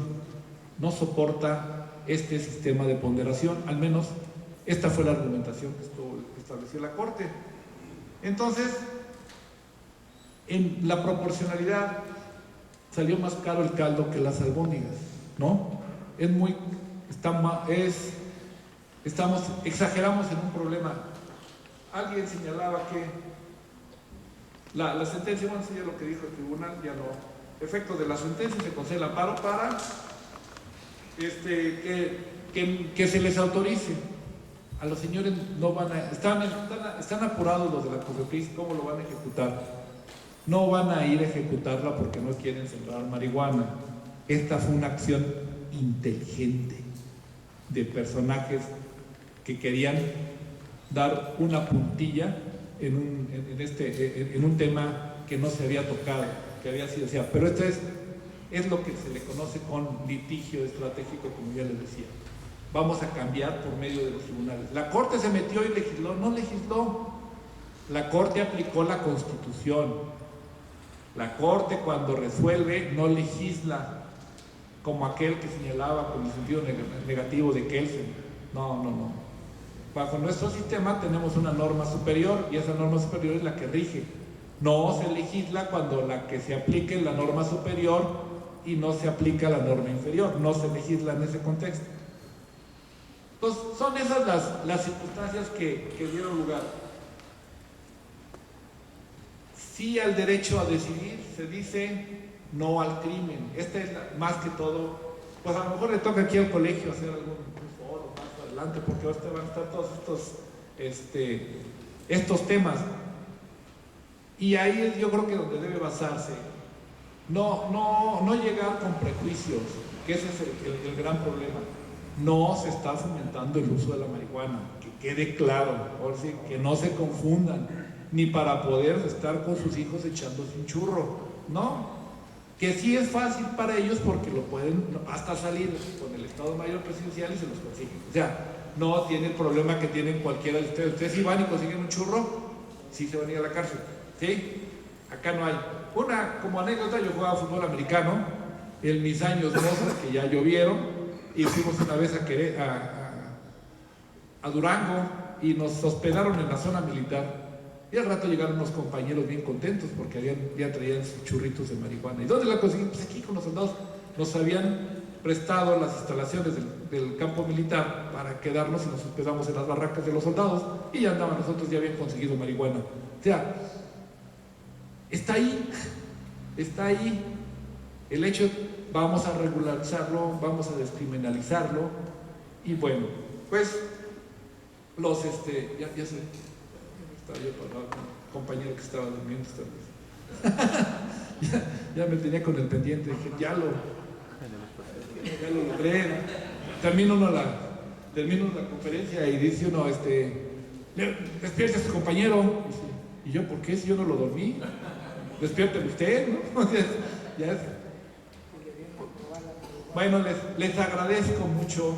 No soporta este sistema de ponderación, al menos esta fue la argumentación que estableció la Corte. Entonces, en la proporcionalidad salió más caro el caldo que las albóndigas, ¿no? Exageramos en un problema. Alguien señalaba que la sentencia, bueno, sí, ya lo que dijo el tribunal, ya no. Efecto de la sentencia, se concede el amparo para que se les autorice. A los señores no van a... Están apurados los de la COFEPRIS, ¿cómo lo van a ejecutar? No van a ir a ejecutarla porque no quieren sembrar marihuana. Esta fue una acción inteligente de personajes que querían dar una puntilla en un tema que no se había tocado, que había sido, pero esto es lo que se le conoce con litigio estratégico, como ya les decía. Vamos a cambiar por medio de los tribunales. La Corte se metió y legisló, no legisló. La Corte aplicó la Constitución. La Corte, cuando resuelve, no legisla como aquel que señalaba con el sentido negativo de Kelsen. No. Bajo nuestro sistema tenemos una norma superior y esa norma superior es la que rige. No se legisla cuando la que se aplique es la norma superior y no se aplica la norma inferior. No se legisla en ese contexto. Entonces, son esas las circunstancias que dieron lugar. Sí al derecho a decidir, se dice no al crimen. Esta es más que todo, pues a lo mejor le toca aquí al colegio hacer algún foro más adelante, porque ahora van a estar todos estos temas. Y ahí es, yo creo que donde debe basarse. No llegar con prejuicios, que ese es el gran problema. No se está fomentando el uso de la marihuana, que quede claro, por si, que no se confundan, ni para poder estar con sus hijos echándose un churro, no, que sí es fácil para ellos porque lo pueden hasta salir con el Estado Mayor Presidencial y se los consiguen. O sea, no tiene el problema que tienen cualquiera de ustedes. Ustedes si van y consiguen un churro, sí se van a ir a la cárcel, ¿sí? Acá no hay. Como anécdota, yo jugaba fútbol americano en mis años mozos, que ya llovieron, y fuimos una vez a Durango y nos hospedaron en la zona militar. Y al rato llegaron unos compañeros bien contentos porque ya traían sus churritos de marihuana. ¿Y dónde la conseguimos? Pues aquí con los soldados. Nos habían prestado las instalaciones del campo militar para quedarnos y nos hospedamos en las barracas de los soldados y ya andaban, nosotros ya habían conseguido marihuana. O sea, está ahí. El hecho, vamos a regularizarlo, vamos a descriminalizarlo y bueno, pues ya sé. Estaba yo para un compañero que estaba durmiendo esta vez. ya me tenía con el pendiente, dije, ya lo logré. Termino la conferencia y dice uno, despierte a su compañero. Y yo, ¿por qué? Si yo no lo dormí. Despiérteme usted, ¿no? ya es. Bueno, les agradezco mucho.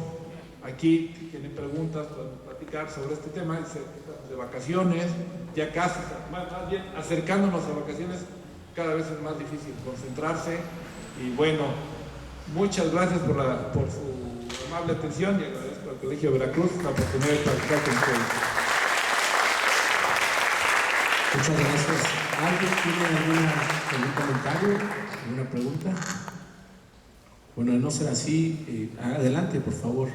Aquí tienen preguntas para platicar sobre este tema de vacaciones, ya casi, más bien acercándonos a vacaciones, cada vez es más difícil concentrarse. Y bueno, muchas gracias por su amable atención y agradezco al Colegio de Veracruz la oportunidad de platicar con ustedes. Muchas gracias. ¿Alguien tiene algún comentario? ¿Alguna pregunta? Bueno, no será así. Adelante, por favor.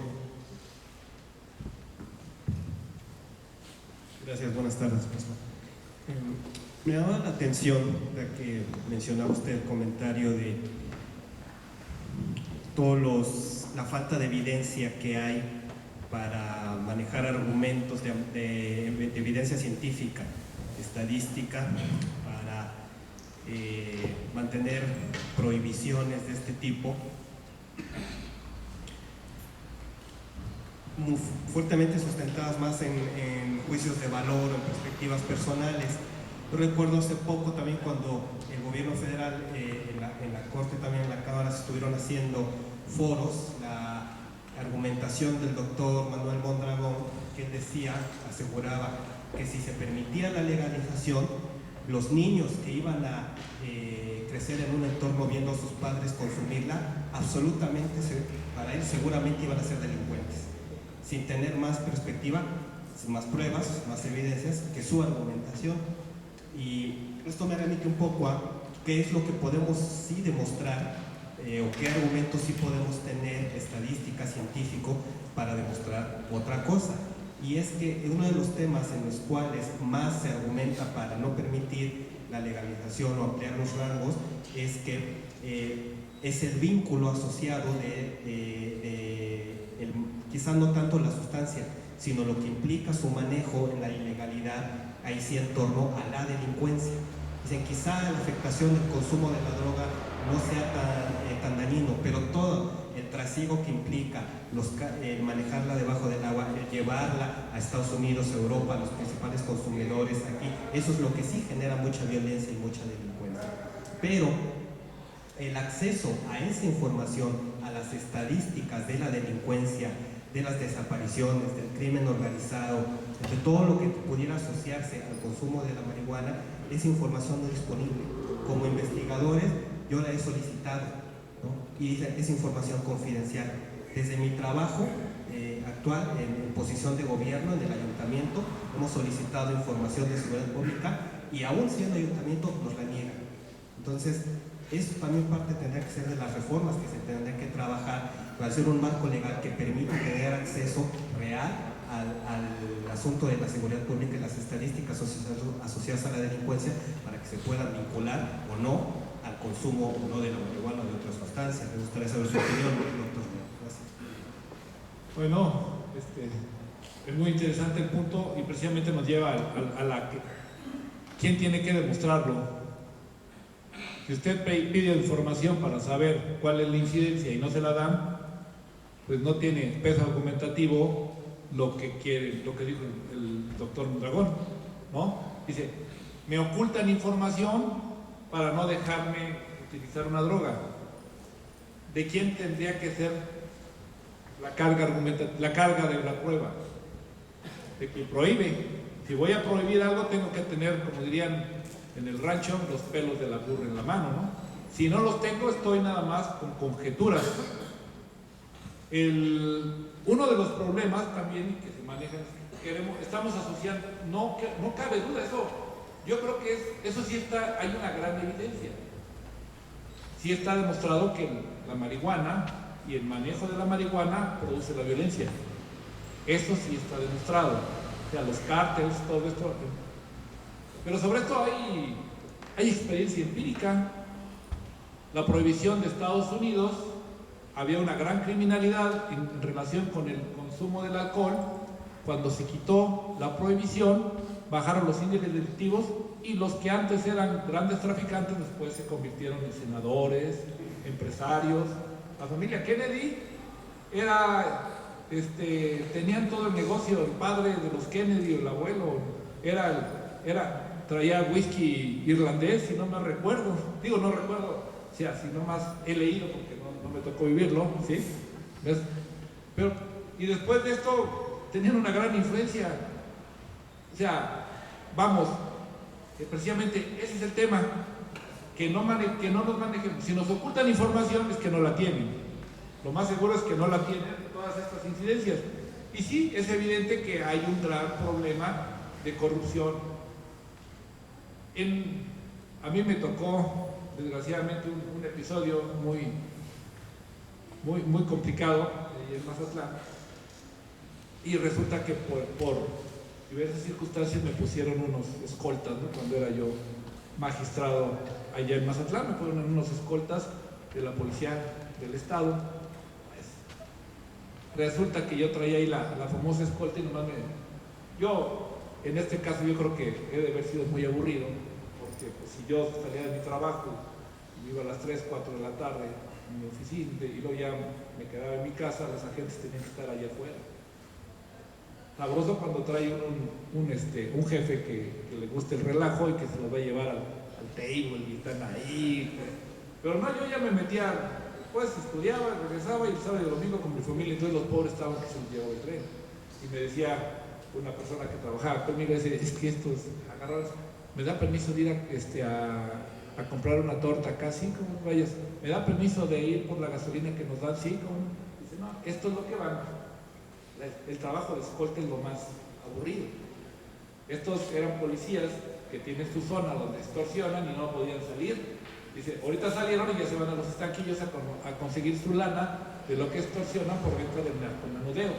Gracias, buenas tardes. Me llama la atención, ya que mencionaba usted el comentario de la falta de evidencia que hay para manejar argumentos de evidencia científica, estadística, para mantener prohibiciones de este tipo, muy fuertemente sustentadas más en juicios de valor o en perspectivas personales. Yo recuerdo hace poco también cuando el gobierno federal en la Corte, también en la Cámara, se estuvieron haciendo foros, la argumentación del doctor Manuel Mondragón, que él decía, aseguraba que si se permitía la legalización, los niños que iban a crecer en un entorno viendo a sus padres consumirla, absolutamente, para él seguramente iban a ser delincuentes, sin tener más perspectiva, más pruebas, más evidencias que su argumentación. Y esto me remite un poco a qué es lo que podemos sí demostrar, o qué argumentos sí podemos tener, estadística, científico, para demostrar otra cosa. Y es que uno de los temas en los cuales más se argumenta para no permitir la legalización o ampliar los rangos es que es el vínculo asociado quizás no tanto la sustancia, sino lo que implica su manejo en la ilegalidad, ahí sí en torno a la delincuencia. Dicen, quizá la afectación del consumo de la droga no sea tan dañino, pero todo el trasiego que implica manejarla debajo del agua, llevarla a Estados Unidos, Europa, a los principales consumidores aquí, eso es lo que sí genera mucha violencia y mucha delincuencia. Pero el acceso a esa información, a las estadísticas de la delincuencia, de las desapariciones, del crimen organizado, de todo lo que pudiera asociarse al consumo de la marihuana, esa información no es disponible. Como investigadores, yo la he solicitado, ¿no? Y es información confidencial. Desde mi trabajo actual en posición de gobierno en el ayuntamiento, hemos solicitado información de seguridad pública y aún siendo ayuntamiento nos la niegan. Entonces, eso también parte tendría que ser de las reformas que se tendrían que trabajar para hacer un marco legal que permita tener acceso real al asunto de la seguridad pública y las estadísticas asociadas a la delincuencia, para que se puedan vincular o no al consumo o no de la marihuana o de otras sustancias. Me gustaría saber su opinión, doctor. Gracias. Bueno, es muy interesante el punto y precisamente nos lleva a la que ¿quién tiene que demostrarlo? Si usted pide información para saber cuál es la incidencia y no se la dan, pues no tiene peso argumentativo lo que quiere, lo que dijo el doctor Mondragón, ¿no? Dice, me ocultan información para no dejarme utilizar una droga. ¿De quién tendría que ser la carga de la prueba? De quien prohíbe. Si voy a prohibir algo, tengo que tener, como dirían en el rancho, los pelos de la burra en la mano, ¿no? Si no los tengo, estoy nada más con conjeturas. Uno de los problemas también que se manejan, estamos asociando, no cabe duda, yo creo que eso sí hay una gran evidencia. Sí está demostrado que la marihuana y el manejo de la marihuana produce la violencia. Eso sí está demostrado. O sea, los cárteles, todo esto. Pero sobre esto hay experiencia empírica. La prohibición de Estados Unidos, había una gran criminalidad en relación con el consumo del alcohol. Cuando se quitó la prohibición, bajaron los índices delictivos y los que antes eran grandes traficantes después se convirtieron en senadores, empresarios. La familia Kennedy tenían todo el negocio, el padre de los Kennedy, el abuelo, traía whisky irlandés, si no me recuerdo, no recuerdo, o sea, si no más he leído porque no me tocó vivirlo, ¿sí? ¿Ves? Y después de esto tenían una gran influencia, o sea, vamos, precisamente ese es el tema, que no nos manejen. Si nos ocultan información es que no la tienen, lo más seguro es que no la tienen todas estas incidencias. Y sí, es evidente que hay un gran problema de corrupción. A mí me tocó, desgraciadamente, un episodio muy complicado en Mazatlán, y resulta que por diversas circunstancias me pusieron unos escoltas, ¿no? Cuando era yo magistrado allá en Mazatlán, me pusieron unos escoltas de la policía del estado. resulta que yo traía ahí la famosa escolta y nomás yo, en este caso, yo creo que he de haber sido muy aburrido, porque pues, si yo salía de mi trabajo, me iba a las 3, 4 de la tarde en mi oficina y luego ya me quedaba en mi casa, los agentes tenían que estar allá afuera. Sabroso cuando trae un jefe que le guste el relajo y que se lo va a llevar al table y están ahí. Pero no, yo ya me metía, pues estudiaba, regresaba y el sábado y el domingo con mi familia, entonces los pobres estaban que se los llevaba el tren. Y me decía una persona que trabajaba conmigo, decía, es que estos agarrados, ¿me da permiso de ir a comprar una torta acá? Sí, ¿cómo vayas? ¿Me da permiso de ir por la gasolina que nos dan? Sí, ¿cómo? Dice, no, esto es lo que van. El trabajo de escolta es lo más aburrido. Estos eran policías que tienen su zona donde extorsionan y no podían salir. Dice, ahorita salieron y ya se van a los estanquillos a conseguir su lana de lo que extorsionan por venta del narcomenudeo.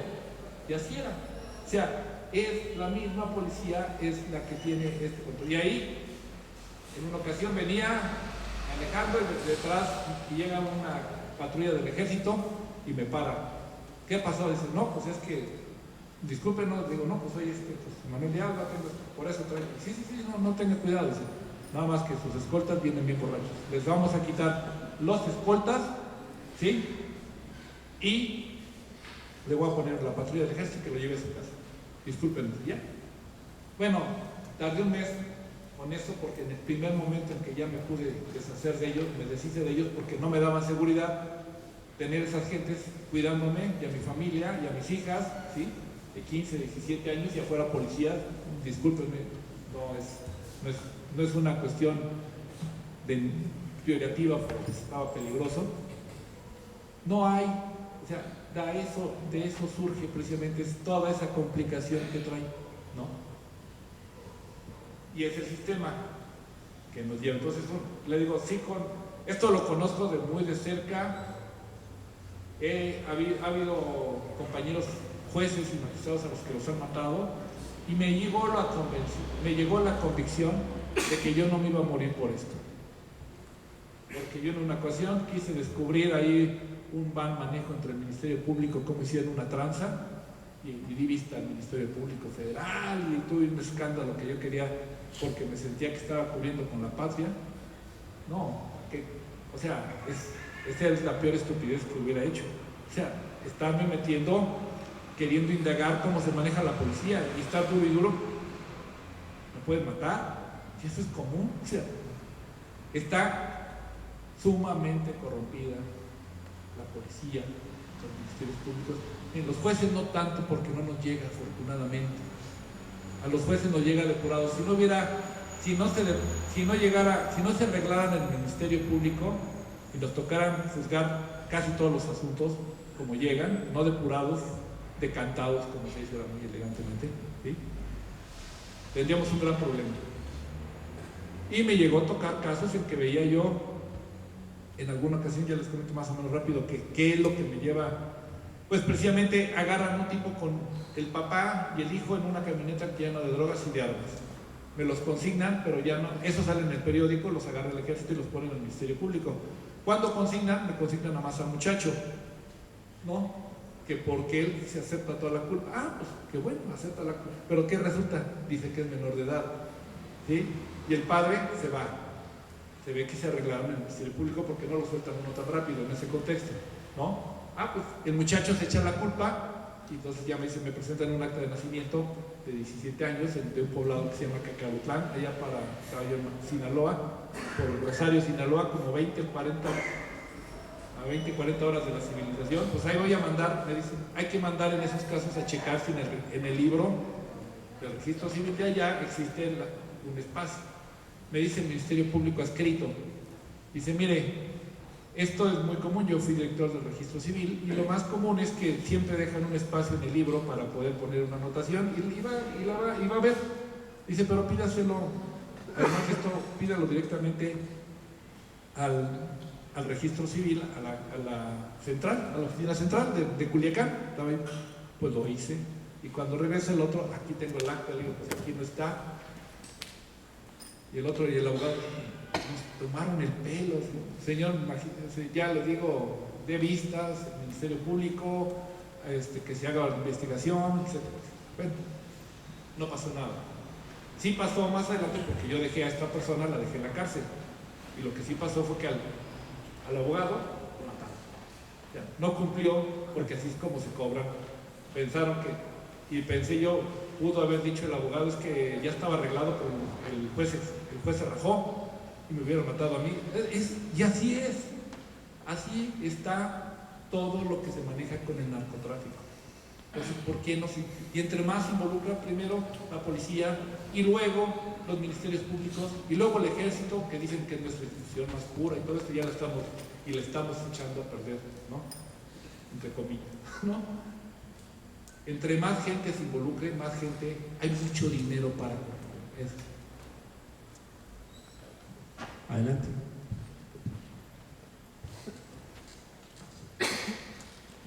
Y así era. O sea, es la misma policía, es la que tiene este control. Y ahí, en una ocasión venía manejando detrás y llega una patrulla del ejército y me para. ¿Qué pasó? Dice, no, pues es que, discúlpenos, digo, no, pues soy pues, Manuel de Alba, por eso traigo. Sí, no tenga cuidado, dice. Nada más que sus escoltas vienen bien borrachos. Les vamos a quitar los escoltas, ¿sí? Y le voy a poner la patrulla del ejército que lo lleve a su casa. Discúlpenos, ¿ya? Bueno, tardé un mes con eso porque en el primer momento en que ya me pude deshacer de ellos, me deshice de ellos porque no me daban seguridad tener esas gentes cuidándome y a mi familia y a mis hijas, ¿sí? De 15, 17 años y afuera policías. Discúlpenme, no es una cuestión priorativa porque estaba peligroso. No hay, o sea, de eso surge precisamente toda esa complicación que trae, ¿no? Y es el sistema que nos lleva. Entonces, le digo, sí, esto lo conozco muy de cerca. Ha habido compañeros jueces y magistrados a los que los han matado y me llegó la convicción de que yo no me iba a morir por esto, porque yo en una ocasión quise descubrir ahí un mal manejo entre el Ministerio Público, cómo hicieron una tranza y di vista al Ministerio Público Federal y tuve un escándalo que yo quería porque me sentía que estaba cubriendo con la patria. No, o sea, esa es la peor estupidez que hubiera hecho. O sea, estarme metiendo, queriendo indagar cómo se maneja la policía y estar duro y duro. ¿Me pueden matar? Si eso es común. O sea, está sumamente corrompida la policía, los ministerios públicos. En los jueces no tanto porque no nos llega, afortunadamente. A los jueces nos llega depurado. Si no se arreglaran en el Ministerio Público y nos tocaran juzgar casi todos los asuntos como llegan, no depurados, decantados, como se dice muy elegantemente, ¿sí? Tendríamos un gran problema. Y me llegó a tocar casos en que veía yo, en alguna ocasión, ya les comento más o menos rápido, qué es lo que me lleva, pues precisamente agarran un tipo con el papá y el hijo en una camioneta llena de drogas y de armas. Me los consignan, pero ya no, eso sale en el periódico, los agarra el ejército y los pone en el Ministerio Público. Cuando consignan, me consignan nada más al muchacho, ¿no? Que porque él se acepta toda la culpa. Ah, pues qué bueno, acepta la culpa. Pero ¿qué resulta? Dice que es menor de edad, ¿sí? Y el padre se va. Se ve que se arreglaron en el Ministerio Público porque no lo sueltan uno tan rápido en ese contexto, ¿no? Ah, pues el muchacho se echa la culpa y entonces ya me presentan un acta de nacimiento de 17 años de un poblado que se llama Cacahutlán, allá para Sinaloa, por Rosario, Sinaloa, como 20, 40 horas de la civilización. Pues ahí voy a mandar, me dicen, hay que mandar en esos casos a checar si en el libro del registro civil de allá existe un espacio. Me dice el Ministerio Público adscrito, dice, mire, esto es muy común, yo fui director del registro civil y lo más común es que siempre dejan un espacio en el libro para poder poner una anotación y va a ver. Dice, pero pídaselo, además de esto, pídalo directamente al registro civil, a la oficina central de Culiacán. Pues lo hice y cuando regresa el otro, aquí tengo el acta, le digo, pues aquí no está. Y el otro y el abogado nos tomaron el pelo, ¿sí? Señor, ya le digo, de vistas, el Ministerio Público, que se haga la investigación, etc. Bueno, no pasó nada. Sí pasó más adelante porque yo dejé a esta persona, la dejé en la cárcel. Y lo que sí pasó fue que al abogado lo mataron. Ya, no cumplió porque así es como se cobra. Pensaron que, y pensé yo, pudo haber dicho el abogado, es que ya estaba arreglado, pero el juez se rajó y me hubieran matado a mí. Y así es. Así está todo lo que se maneja con el narcotráfico. Entonces, ¿por qué no? Y entre más se involucra primero la policía y luego los ministerios públicos y luego el ejército, que dicen que es nuestra institución más pura y todo esto ya lo estamos echando a perder, ¿no? Entre comillas, ¿no? Entre más gente se involucre, más gente, hay mucho dinero para esto. Adelante.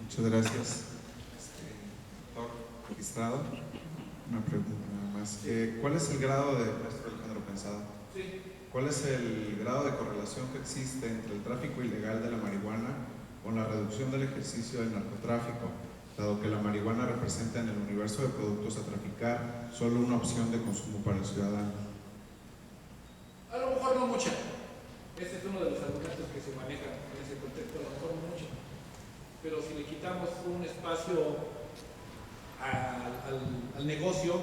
Muchas gracias, doctor magistrado. Una pregunta nada más. ¿Cuál es el grado de, maestro Alejandro Pensado? Sí. ¿Cuál es el grado de correlación que existe entre el tráfico ilegal de la marihuana con la reducción del ejercicio del narcotráfico, dado que la marihuana representa en el universo de productos a traficar solo una opción de consumo para el ciudadano? A lo mejor no mucha. Ese es uno de los argumentos que se manejan en ese contexto, a lo mejor no mucha. Pero si le quitamos un espacio al negocio,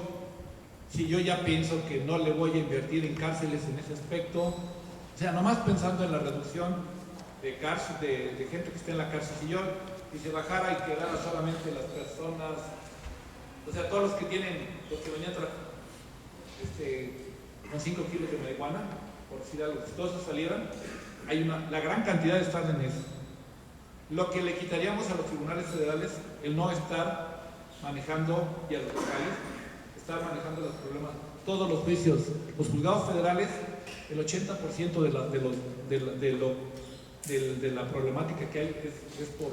si yo ya pienso que no le voy a invertir en cárceles en ese aspecto, o sea, nomás pensando en la reducción de gente que esté en la cárcel, si se bajara y quedara solamente las personas, o sea, todos los que venían con 5 kilos de marihuana, por decir algo, si todos esos salieran, la gran cantidad están en eso. Lo que le quitaríamos a los tribunales federales, el no estar manejando, y a los locales, estar manejando los problemas, todos los juicios. Los juzgados federales, el 80% de la problemática que hay es por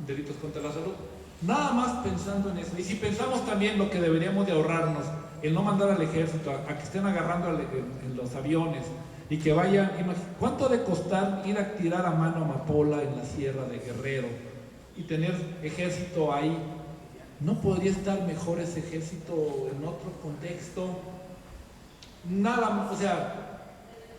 delitos contra la salud. Nada más pensando en eso. Y si pensamos también lo que deberíamos de ahorrarnos, el no mandar al ejército, a que estén agarrando en los aviones, y que vayan, ¿cuánto ha de costar ir a tirar a mano amapola en la sierra de Guerrero y tener ejército ahí? ¿No podría estar mejor ese ejército en otro contexto? Nada, o sea,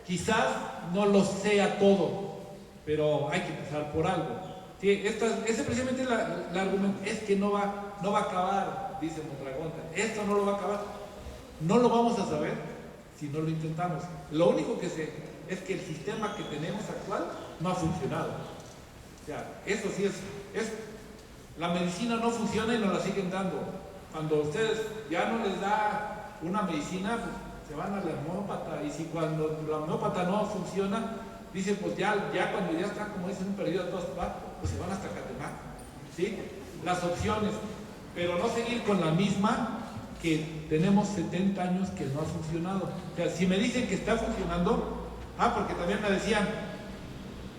quizás no lo sea todo, pero hay que empezar por algo. Sí, ese precisamente el argumento es que no va a acabar, dice Mondragón. Esto no lo va a acabar. No lo vamos a saber si no lo intentamos. Lo único que sé es que el sistema que tenemos actual no ha funcionado. O sea, eso sí es la medicina no funciona y nos la siguen dando. Cuando ustedes ya no les da una medicina, pues se van a la homeópata, y si cuando la homeópata no funciona, dicen pues ya cuando ya están, como dicen, perdido a todas partes, pues se van hasta Catemaco, ¿sí? Las opciones, pero no seguir con la misma que tenemos 70 años que no ha funcionado. O sea, si me dicen que está funcionando, porque también me decían,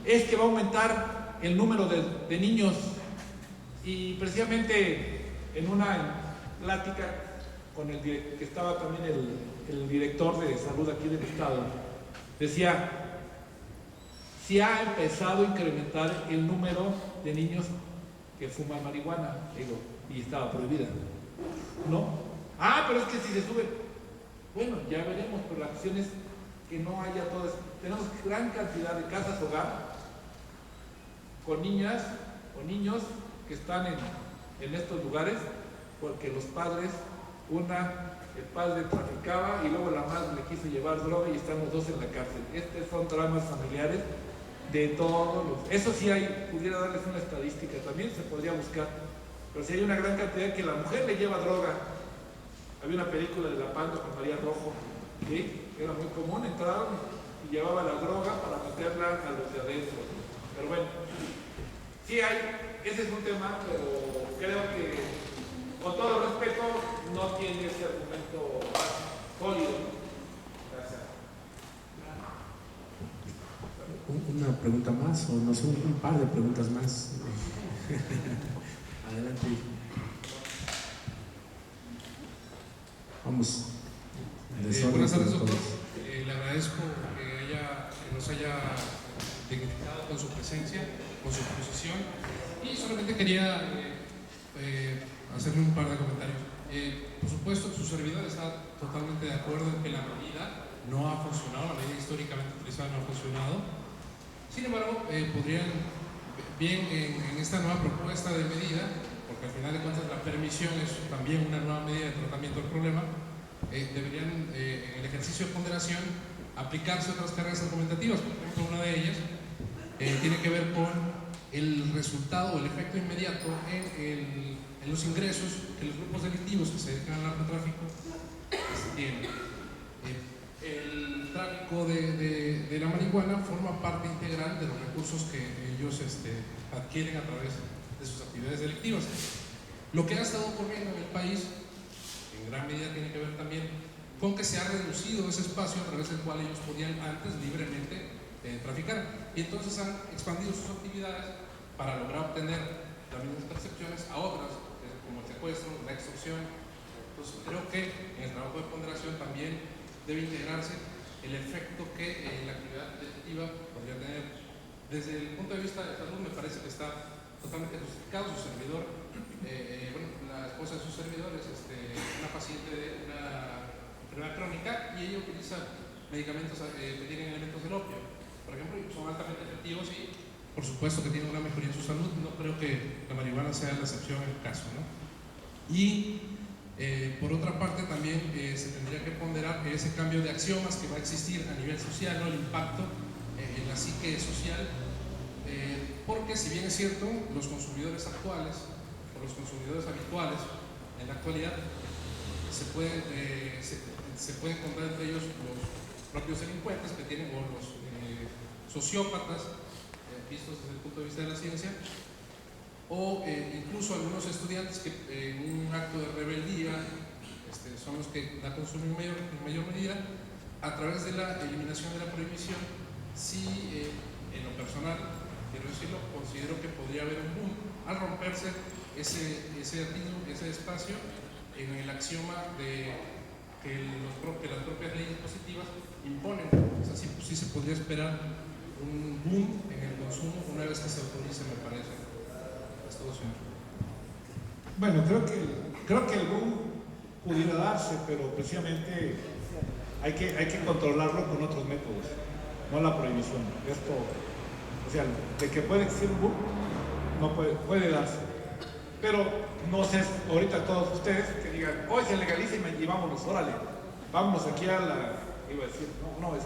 es que va a aumentar el número de niños, y precisamente en una plática con que estaba también el director de salud aquí del estado, decía, si ha empezado a incrementar el número de niños que fuman marihuana, digo, y estaba prohibida, ¿no? Pero es que si se sube, bueno, ya veremos, pero la cuestión es que no haya todo eso. Tenemos gran cantidad de casas hogar con niñas o niños que están en estos lugares porque los padres, el padre traficaba y luego la madre le quiso llevar droga y están los dos en la cárcel. Estos son dramas familiares de todos los... Eso sí pudiera darles una estadística, también se podría buscar, pero si hay una gran cantidad que la mujer le lleva droga. Había una película de La Panda con María Rojo, ¿sí? Era muy común, entraron y llevaba la droga para meterla a los de adentro. Pero bueno, sí ese es un tema, pero creo que, con todo respeto, no tiene ese argumento sólido. Gracias. Una pregunta más, o no sé, un par de preguntas más. Adelante. Vamos. Buenas tardes, doctor. Le agradezco que nos haya dignificado con su presencia, con su exposición, y solamente quería hacerle un par de comentarios. Por supuesto, su servidor está totalmente de acuerdo en que la medida no ha funcionado, la medida históricamente utilizada no ha funcionado. Sin embargo, podrían, bien en esta nueva propuesta de medida, porque al final de cuentas la permisión es también una nueva medida de tratamiento del problema, deberían en el ejercicio de ponderación aplicarse otras cargas argumentativas. Por ejemplo, una de ellas tiene que ver con el resultado o el efecto inmediato en los ingresos que los grupos delictivos que se dedican al narcotráfico tienen. El tráfico de la marihuana forma parte integral de los recursos que ellos adquieren a través de sus actividades delictivas. Lo que ha estado ocurriendo en el país, en gran medida tiene que ver también con que se ha reducido ese espacio a través del cual ellos podían antes libremente traficar, y entonces han expandido sus actividades para lograr obtener las mismas percepciones a otras, como el secuestro, la extorsión. Entonces creo que en el trabajo de ponderación también debe integrarse el efecto que la actividad delictiva podría tener. Desde el punto de vista de salud me parece que está totalmente justificado. Su servidor, la esposa de su servidor es una paciente de una enfermedad crónica y ella utiliza medicamentos que tienen elementos del opio, por ejemplo, y son altamente efectivos y por supuesto que tienen una mejoría en su salud. No creo que la marihuana sea la excepción en el caso, ¿no? Y por otra parte también se tendría que ponderar ese cambio de axiomas que va a existir a nivel social, ¿no? El impacto en la psique social, porque si bien es cierto, los consumidores actuales o los consumidores habituales en la actualidad se pueden encontrar entre ellos los propios delincuentes que tienen, o los sociópatas vistos desde el punto de vista de la ciencia, o incluso algunos estudiantes que en un acto de rebeldía son los que la consumen en mayor medida. A través de la eliminación de la prohibición, sí, en lo personal, quiero decirlo, considero que podría haber un boom al romperse ese ritmo, ese espacio en el axioma de que las propias leyes positivas imponen. O sea, sí se podría esperar un boom en el consumo una vez que se autorice, me parece. Es todo, señor. Bueno, creo que el boom pudiera darse, pero precisamente hay que controlarlo con otros métodos, no la prohibición. Esto, o sea, de que puede existir un boom, no puede darse. Pero no sé, ahorita todos ustedes que digan, hoy se legaliza y vámonos, órale, vámonos aquí a la, iba a decir, no, es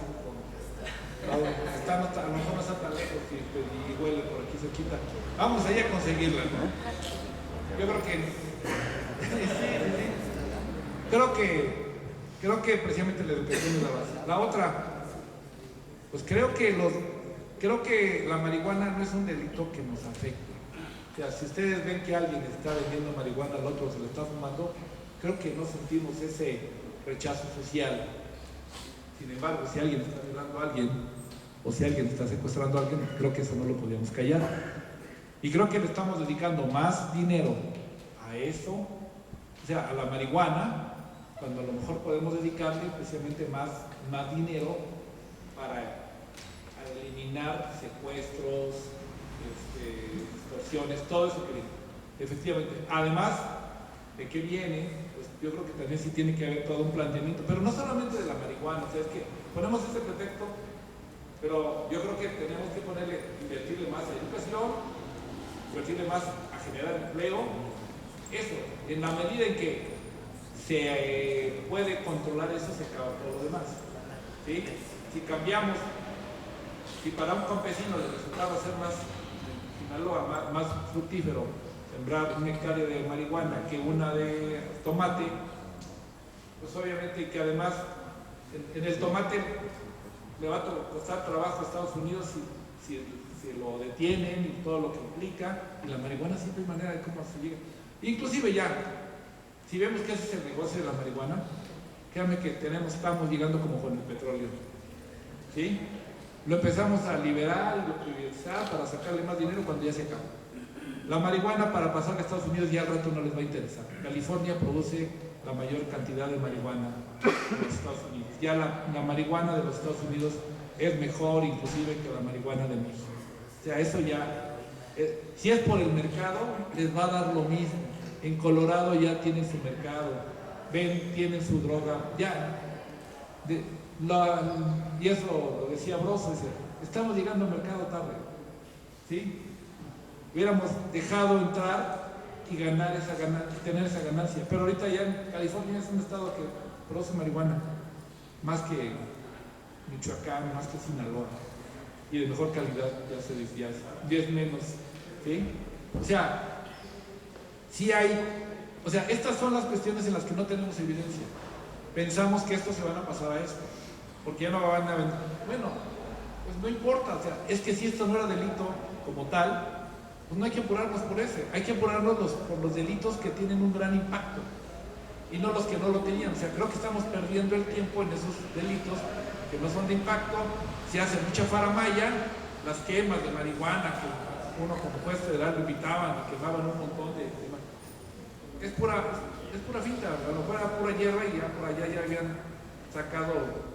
a lo mejor no está tan lejos y huele por aquí cerquita. Vamos allá a conseguirla, ¿no? Yo creo que creo que precisamente la educación es la base. La otra, pues creo que la marihuana no es un delito que nos afecte. O sea, si ustedes ven que alguien está vendiendo marihuana al otro, se lo está fumando, creo que no sentimos ese rechazo social. Sin embargo, si alguien está violando a alguien o si alguien está secuestrando a alguien, creo que eso no lo podíamos callar. Y creo que le estamos dedicando más dinero a eso, o sea, a la marihuana, cuando a lo mejor podemos dedicarle precisamente más dinero para eliminar secuestros, extorsiones, todo eso que efectivamente, además de que viene, pues yo creo que también sí tiene que haber todo un planteamiento, pero no solamente de la marihuana. O sea, es que ponemos ese pretexto, pero yo creo que tenemos que invertirle más a educación, invertirle más a generar empleo, eso, en la medida en que se puede controlar eso, se acaba todo lo demás, ¿sí? Si cambiamos, si para un campesino le resultaba ser más fructífero sembrar una hectárea de marihuana que una de tomate, pues obviamente que además en el tomate le va a costar trabajo a Estados Unidos si lo detienen y todo lo que implica, y la marihuana siempre hay manera de cómo se llega. Inclusive ya, si vemos que ese es el negocio de la marihuana, créanme que estamos llegando como con el petróleo, ¿sí? Lo empezamos a liberar y lo privatizar para sacarle más dinero cuando ya se acaba. La marihuana, para pasar a Estados Unidos, ya al rato no les va a interesar. California produce la mayor cantidad de marihuana de los Estados Unidos. Ya la marihuana de los Estados Unidos es mejor inclusive que la marihuana de México. O sea, eso ya, si es por el mercado, les va a dar lo mismo. En Colorado ya tienen su mercado, tienen su droga, ya. Y eso lo decía Broso, dice, estamos llegando al mercado tarde, ¿sí? Hubiéramos dejado entrar y ganar esa ganancia, tener esa ganancia, pero ahorita ya en California es un estado que produce marihuana más que Michoacán, más que Sinaloa, y de mejor calidad, ya se decía, 10 menos, ¿sí? O sea, sí hay, o sea, estas son las cuestiones en las que no tenemos evidencia. Pensamos que estos se van a pasar a esto, porque ya no van a vender. Bueno, pues no importa, o sea, es que si esto no era delito como tal, pues no hay que apurarnos por ese, hay que apurarnos por los delitos que tienen un gran impacto y no los que no lo tenían. O sea, creo que estamos perdiendo el tiempo en esos delitos que no son de impacto. Se hace mucha faramaya, las quemas de marihuana que uno como juez federal lo invitaban y quemaban un montón de es pura finta, a lo mejor era pura hierba y ya por allá ya habían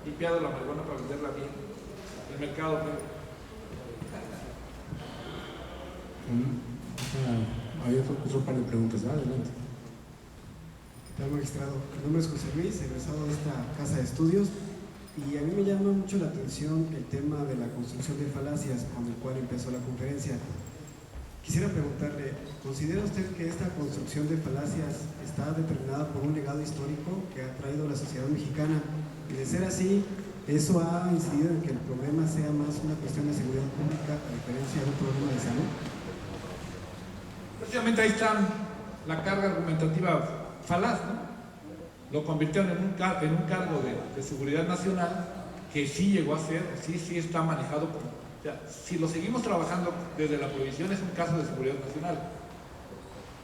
limpiado la marihuana para venderla bien. El mercado Hay otro par de preguntas, ¿verdad? Adelante. ¿Qué tal, magistrado? Mi nombre es José Luis, egresado de esta casa de estudios, y a mí me llama mucho la atención el tema de la construcción de falacias con el cual empezó la conferencia. Quisiera preguntarle, ¿considera usted que esta construcción de falacias está determinada por un legado histórico que ha traído la sociedad mexicana? Y de ser así, ¿eso ha incidido en que el problema sea más una cuestión de seguridad pública a diferencia de un problema de salud? Precisamente ahí está la carga argumentativa falaz, ¿no? Lo convirtieron en un cargo de seguridad nacional que sí llegó a ser, sí está manejado como... O sea, si lo seguimos trabajando desde la prohibición es un caso de seguridad nacional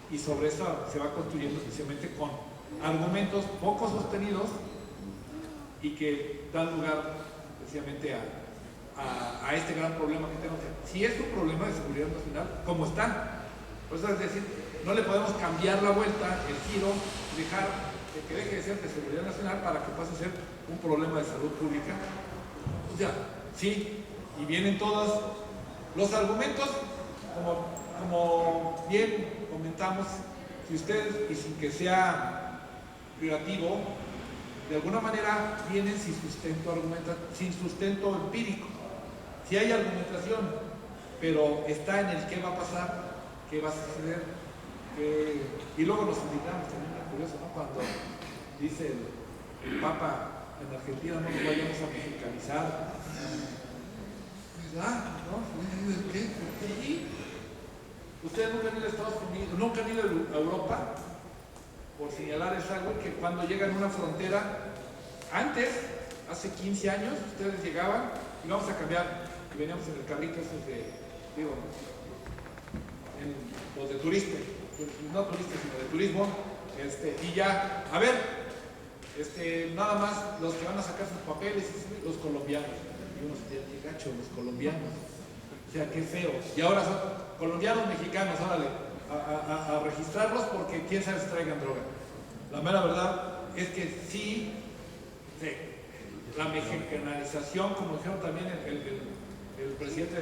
y sobre eso se va construyendo precisamente con argumentos poco sostenidos y que dan lugar precisamente a este gran problema que tenemos. Si es un problema de seguridad nacional, ¿cómo están? Por eso es decir, no le podemos cambiar la vuelta, el giro, dejar que deje de ser de seguridad nacional para que pase a ser un problema de salud pública. O sea, sí, y vienen todos los argumentos, como bien comentamos, si usted, y sin que sea privativo, de alguna manera vienen sin sustento empírico. Si hay argumentación, pero está en el qué va a pasar, qué va a suceder, y luego nos indignamos también, es curioso, ¿no? Cuando dice el Papa en Argentina, no nos vayamos a mexicanizar. ¿No? ¿Qué? ¿Sí? Ustedes nunca han ido a Estados Unidos, nunca han ido a Europa, por señalar es algo que cuando llegan a una frontera, antes, hace 15 años, ustedes llegaban y vamos a cambiar, y veníamos en el carrito esos los de turista, no turistas, sino de turismo, y ya, a ver, nada más los que van a sacar sus papeles, los colombianos. Y uno se tiene que gacho, los colombianos. O sea, qué feo. Y ahora son colombianos mexicanos, órale, a registrarlos porque quién sabe si traigan droga. La mera verdad es que sí, la mexicanalización, como dijeron también el presidente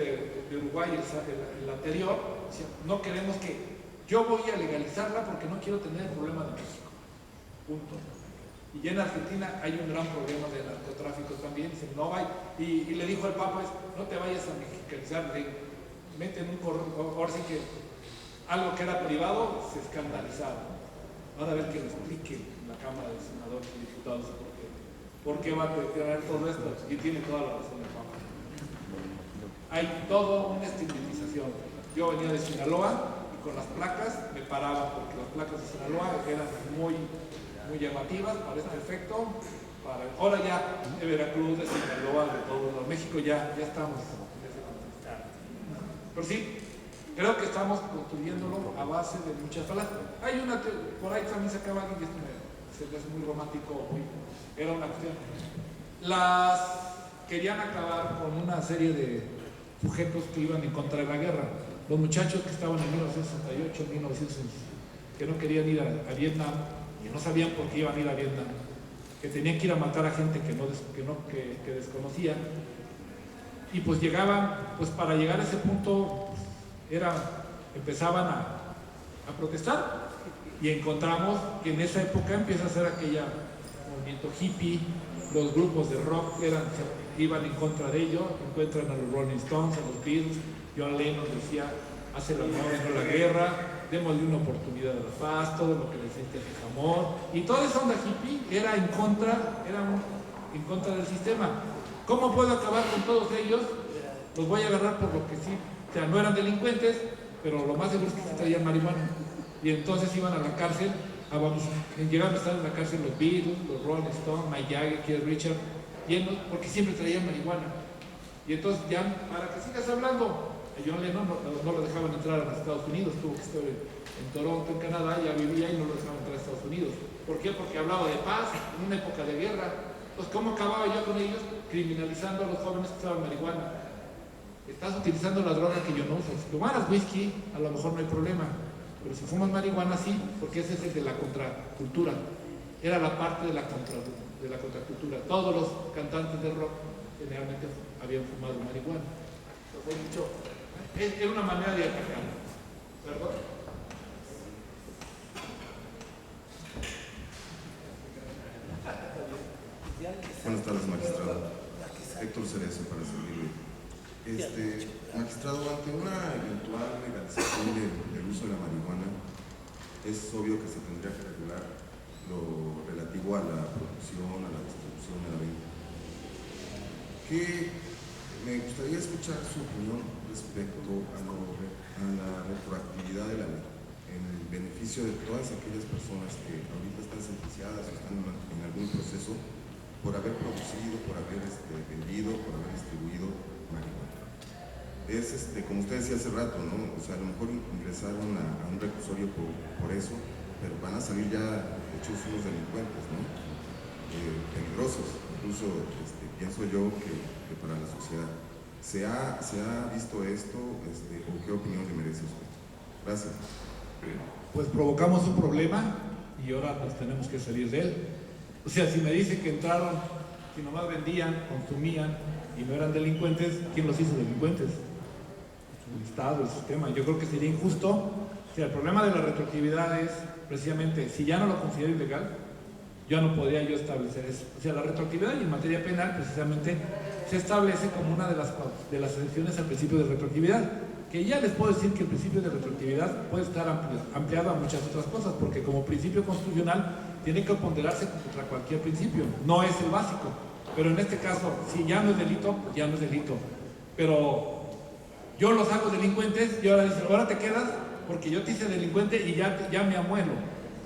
de Uruguay, el anterior, no queremos que yo voy a legalizarla porque no quiero tener el problema de México. Punto. Y ya en Argentina hay un gran problema de narcotráfico también, dicen, no vaya, y le dijo al Papa, no te vayas a mexicanizar, meten un correo, ahora sí que algo que era privado se escandalizaron. Van a ver que lo explique la Cámara de Senadores y Diputados por qué va a tener todo esto, y tiene toda la razón el Papa. Hay toda una estigmatización. Yo venía de Sinaloa y con las placas me paraba, porque las placas de Sinaloa eran muy llamativas para este efecto. Ahora ya de Veracruz, de Sinaloa, de todo México ya estamos en ese contexto. Pero sí, creo que estamos construyéndolo a base de muchas falacias. Hay una, por ahí también se acaba alguien, se me hace muy romántico, era una cuestión. Las querían acabar con una serie de sujetos que iban en contra de la guerra. Los muchachos que estaban en 1968, 1960, que no querían ir a Vietnam, que no sabían por qué iban a ir a Vietnam, que tenían que ir a matar a gente que desconocían, y pues llegaban, pues para llegar a ese punto empezaban a protestar, Y encontramos que en esa época empieza a ser aquella movimiento hippie, los grupos de rock iban en contra de ello, encuentran a los Rolling Stones, a los Beatles. John Lennon decía, hace el amor y no la guerra, démosle una oportunidad a la paz, todo lo que necesita es amor. Y toda esa onda hippie era en contra del sistema. ¿Cómo puedo acabar con todos ellos? Los voy a agarrar por lo que sí, o sea, no eran delincuentes, pero lo más seguro es que se traían marihuana. Y entonces iban a la cárcel, llegaron a estar en la cárcel los Beatles, los Rolling Stones, Mick Jagger, Keith Richards, llenos, porque siempre traían marihuana. Y entonces ya, para que sigas hablando, a John Lennon no lo dejaban entrar a los Estados Unidos, tuvo que estar en Toronto, en Canadá, ya vivía y no lo dejaban entrar a Estados Unidos. ¿Por qué? Porque hablaba de paz en una época de guerra. Entonces, ¿cómo acababa yo con ellos? Criminalizando a los jóvenes que usaban marihuana. Estás utilizando la droga que yo no uso. Si tomaras whisky, a lo mejor no hay problema. Pero si fumas marihuana, sí, porque ese es el de la contracultura. Era la parte de la contracultura. Todos los cantantes de rock generalmente habían fumado marihuana. Entonces, hay mucho. Era una manera de atacar. ¿Perdón? Buenas tardes, magistrado. Héctor Cerezo, para servirle. Magistrado, ante una eventual legalización del uso de la marihuana, es obvio que se tendría que regular lo relativo a la producción, a la distribución, a la venta. Me gustaría escuchar su opinión respecto a la retroactividad de la ley, en el beneficio de todas aquellas personas que ahorita están sentenciadas o están en algún proceso por haber producido, por haber vendido, por haber distribuido marihuana. Como usted decía hace rato, ¿no? O sea, a lo mejor ingresaron a un reclusorio por eso, pero van a salir ya hechos unos delincuentes, ¿no? Peligrosos, incluso pienso yo que para la sociedad. ¿Se ha visto esto o qué opinión le merece usted? Gracias. Pues provocamos un problema y ahora nos tenemos que salir de él. O sea, si me dice que entraron, si nomás vendían, consumían y no eran delincuentes, ¿quién los hizo delincuentes? El Estado, el sistema. Yo creo que sería injusto. O sea, el problema de la retroactividad es precisamente, si ya no lo considero ilegal, ya no podría yo establecer eso. O sea, la retroactividad y en materia penal precisamente se establece como una de las excepciones al principio de retroactividad, que ya les puedo decir que el principio de retroactividad puede estar ampliado a muchas otras cosas, porque como principio constitucional tiene que ponderarse contra cualquier principio, no es el básico, pero en este caso, si ya no es delito, ya no es delito. Pero yo los hago delincuentes y ahora dicen, ahora te quedas porque yo te hice delincuente y ya me amuelo,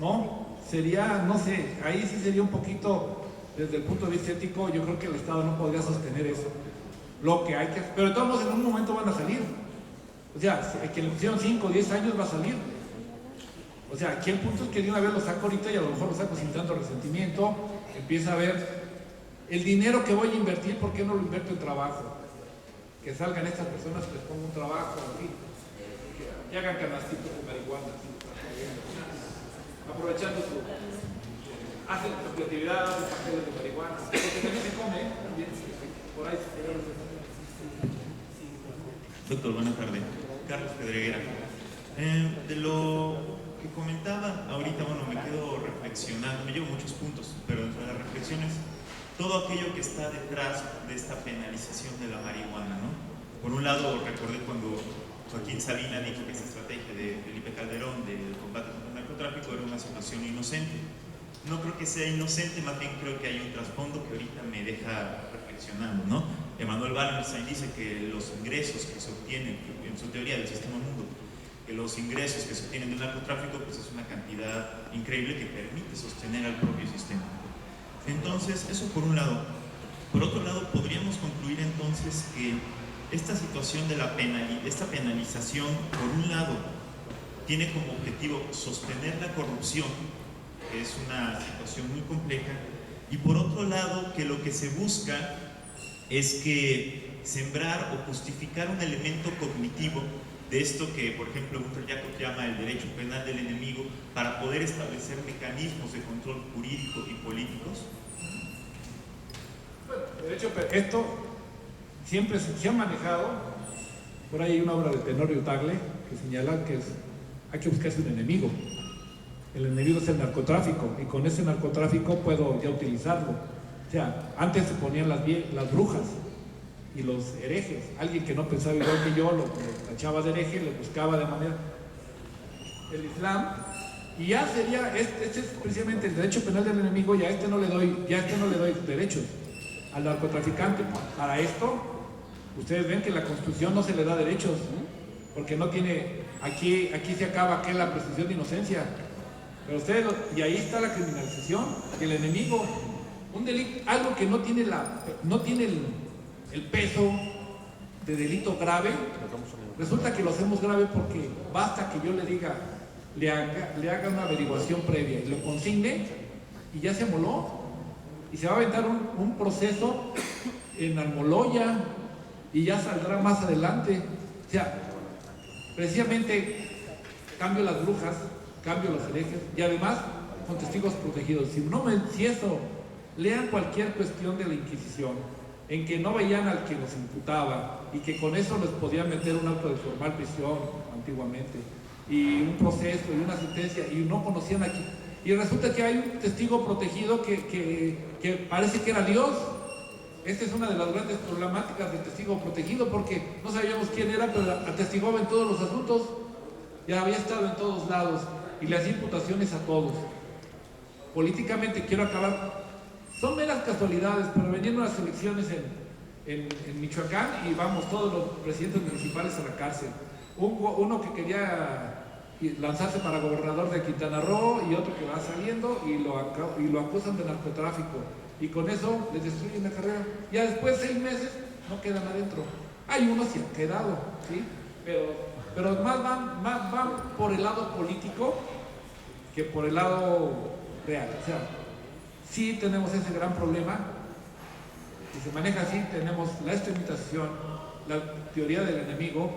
¿no? Sería, no sé, ahí sí sería un poquito, desde el punto de vista ético, yo creo que el Estado no podría sostener eso. Lo que hay que hacer, pero de todos modos en un momento van a salir. O sea, que le pusieron 5 o 10 años va a salir. O sea, aquí el punto es que de una vez lo saco ahorita y a lo mejor lo saco sin tanto resentimiento, empieza a ver el dinero que voy a invertir, ¿por qué no lo invierto en trabajo? Que salgan estas personas que les pongo un trabajo, en fin, que hagan canastitos de marihuana, aprovechando hacen su creatividad, hacen pasteles de marihuana, porque también se come, también por ahí se Doctor, buenas tardes. Carlos Pedreguera. De lo que comentaba ahorita, bueno, me quedo reflexionando, me llevo muchos puntos, pero dentro de las reflexiones, todo aquello que está detrás de esta penalización de la marihuana, ¿no? Por un lado, recordé cuando Joaquín Sabina dijo que esa estrategia de Felipe Calderón del combate contra el narcotráfico era una situación inocente. No creo que sea inocente, más bien creo que hay un trasfondo que ahorita me deja reflexionando, ¿no? Emmanuel Wallerstein dice que los ingresos que se obtienen, en su teoría del sistema mundo, que los ingresos que se obtienen del narcotráfico pues es una cantidad increíble que permite sostener al propio sistema. Entonces, eso por un lado. Por otro lado, podríamos concluir entonces que esta situación de esta penalización, por un lado, tiene como objetivo sostener la corrupción, que es una situación muy compleja, y por otro lado, que lo que se busca es que sembrar o justificar un elemento cognitivo de esto que, por ejemplo, Gunther Jakob llama el derecho penal del enemigo, para poder establecer mecanismos de control jurídico y políticos. Bueno, de hecho, esto siempre se ha manejado. Por ahí hay una obra de Tenorio Tagle que señala que hay que buscarse un enemigo. El enemigo es el narcotráfico y con ese narcotráfico puedo ya utilizarlo. O sea, antes se ponían las brujas y los herejes. Alguien que no pensaba igual que yo lo tachaba de hereje, lo buscaba de manera... El Islam, y ya sería, este es precisamente el derecho penal del enemigo, y a este no le doy derechos al narcotraficante. Para esto, ustedes ven que la Constitución no se le da derechos, porque no tiene, aquí se acaba que la presunción de inocencia. Pero ustedes, y ahí está la criminalización del enemigo. Un delito, algo que no tiene el peso de delito grave, resulta que lo hacemos grave porque basta que yo le diga, le haga una averiguación previa y lo consigne y ya se amoló. Y se va a aventar un proceso en Almoloya y ya saldrá más adelante. O sea, precisamente cambio las brujas, cambio los herejes y además con testigos protegidos. Si eso, lean cualquier cuestión de la Inquisición, en que no veían al que los imputaba y que con eso les podían meter un acto de formal prisión antiguamente, y un proceso y una sentencia, y no conocían aquí. Y resulta que hay un testigo protegido que parece que era Dios. Esta es una de las grandes problemáticas del testigo protegido, porque no sabíamos quién era, pero atestiguaba en todos los asuntos, ya había estado en todos lados y le hacía imputaciones a todos. Políticamente quiero acabar, son meras casualidades, pero venían unas elecciones en Michoacán y vamos todos los presidentes municipales a la cárcel. Uno que quería lanzarse para gobernador de Quintana Roo y otro que va saliendo y lo acusan de narcotráfico, y con eso les destruyen la carrera. Ya después de 6 meses no quedan adentro. Hay unos que han quedado, ¿sí? Pero más van por el lado político que por el lado real. O sea, sí tenemos ese gran problema, y se maneja así. Tenemos la extremización, la teoría del enemigo,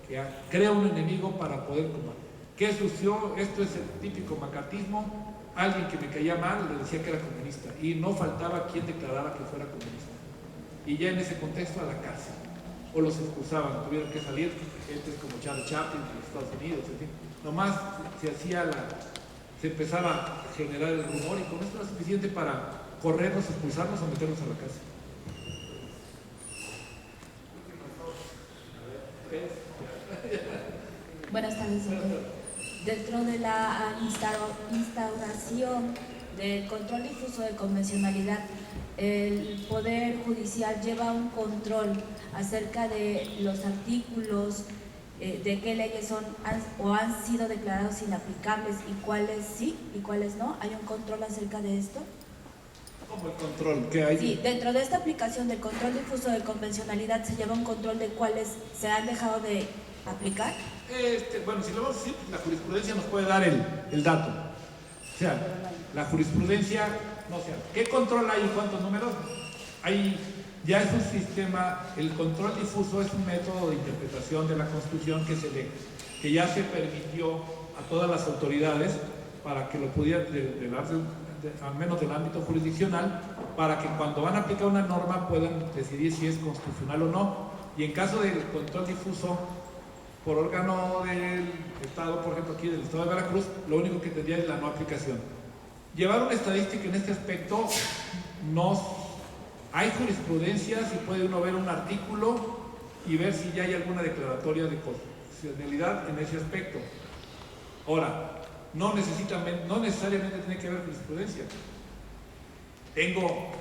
que crea un enemigo para poder combatir. ¿Qué sucedió? Esto es el típico macartismo. Alguien que me caía mal le decía que era comunista y no faltaba quien declarara que fuera comunista. Y ya en ese contexto a la cárcel. O los excusaban, tuvieron que salir gentes como Charles Chaplin de los Estados Unidos, en fin. Nomás se empezaba a generar el rumor, y con esto era suficiente para corrernos, expulsarnos o meternos a la cárcel. Buenas tardes, señor. Dentro de la instauración del control difuso de convencionalidad, el Poder Judicial lleva un control acerca de los artículos, de qué leyes han sido declarados inaplicables y cuáles sí y cuáles no. ¿Hay un control acerca de esto? ¿Cómo el control? ¿Qué hay? Sí, dentro de esta aplicación del control difuso de convencionalidad se lleva un control de cuáles se han dejado de aplicar. Bueno, si lo vamos a decir, la jurisprudencia nos puede dar el dato. O sea, la jurisprudencia, no sé, ¿qué control hay y cuántos números? Hay, ya es un sistema, el control difuso es un método de interpretación de la Constitución que ya se permitió a todas las autoridades para que lo pudieran, al menos del ámbito jurisdiccional, para que cuando van a aplicar una norma puedan decidir si es constitucional o no. Y en caso del control difuso por órgano del Estado, por ejemplo aquí del Estado de Veracruz, lo único que tendría es la no aplicación. Llevar una estadística en este aspecto, hay jurisprudencia, si puede uno ver un artículo y ver si ya hay alguna declaratoria de constitucionalidad en ese aspecto. Ahora, no necesariamente tiene que haber jurisprudencia.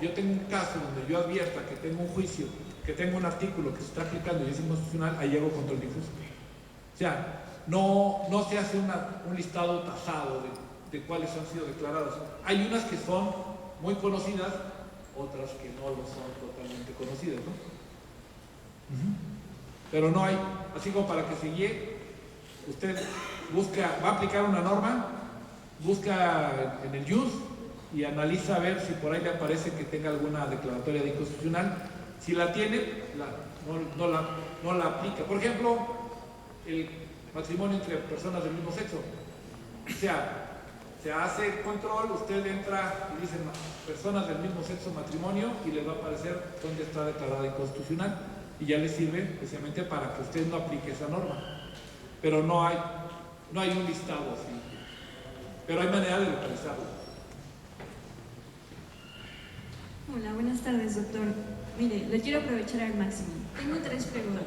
Yo tengo un caso donde yo advierta que tengo un juicio, que tengo un artículo que se está aplicando y es inconstitucional, ahí llego control difuso. O sea, no se hace un listado tasado de cuáles han sido declarados. Hay unas que son muy conocidas, otras que no lo son totalmente conocidas, ¿no? Pero no hay, así como para que se guíe, usted va a aplicar una norma, busca en el JUS y analiza a ver si por ahí le aparece que tenga alguna declaratoria de inconstitucional. Si la tiene, no la aplica. Por ejemplo, el matrimonio entre personas del mismo sexo. O sea, se hace el control, usted entra y dice personas del mismo sexo, matrimonio, y le va a aparecer dónde está declarada inconstitucional, y ya le sirve especialmente para que usted no aplique esa norma. Pero no hay un listado así. pero hay manera de localizarlo. Hola, buenas tardes, doctor. Mire, lo quiero aprovechar al máximo. Tengo 3 preguntas.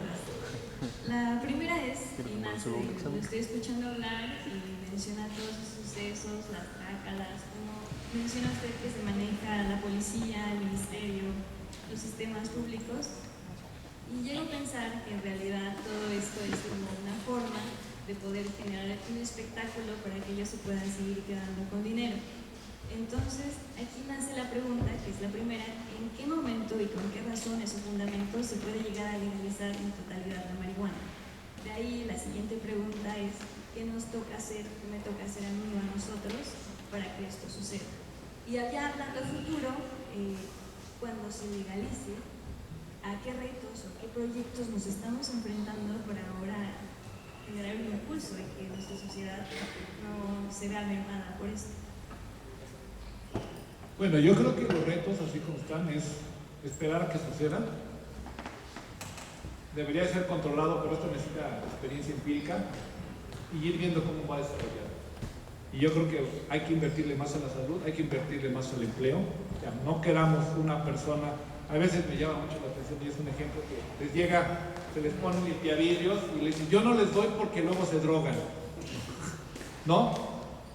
La primera es, Ignacio, lo estoy escuchando hablar y menciona todos esos sucesos, las trácalas, como menciona usted que se maneja la policía, el ministerio, los sistemas públicos, y llego a pensar que en realidad todo esto es como una forma de poder generar un espectáculo para que ellos se puedan seguir quedando con dinero. Entonces, aquí nace la pregunta, que es la primera: ¿en qué momento y con qué razones o fundamentos se puede llegar a legalizar en totalidad la marihuana? De ahí la siguiente pregunta es: ¿qué nos toca hacer, qué me toca hacer a mí o a nosotros para que esto suceda? Y allá hablando al futuro, cuando se legalice, ¿a qué retos o qué proyectos nos estamos enfrentando para ahora generar un impulso y que nuestra sociedad no se vea mermada por esto? Bueno, yo creo que los retos, así como están, es esperar a que sucedan. Debería ser controlado, pero esto necesita experiencia empírica y ir viendo cómo va a desarrollar. Y yo creo que hay que invertirle más a la salud, hay que invertirle más al empleo. O sea, no queramos una persona, a veces me llama mucho la atención y es un ejemplo que les llega, se les ponen limpiavidrios y les dicen: yo no les doy porque luego se drogan. ¿No?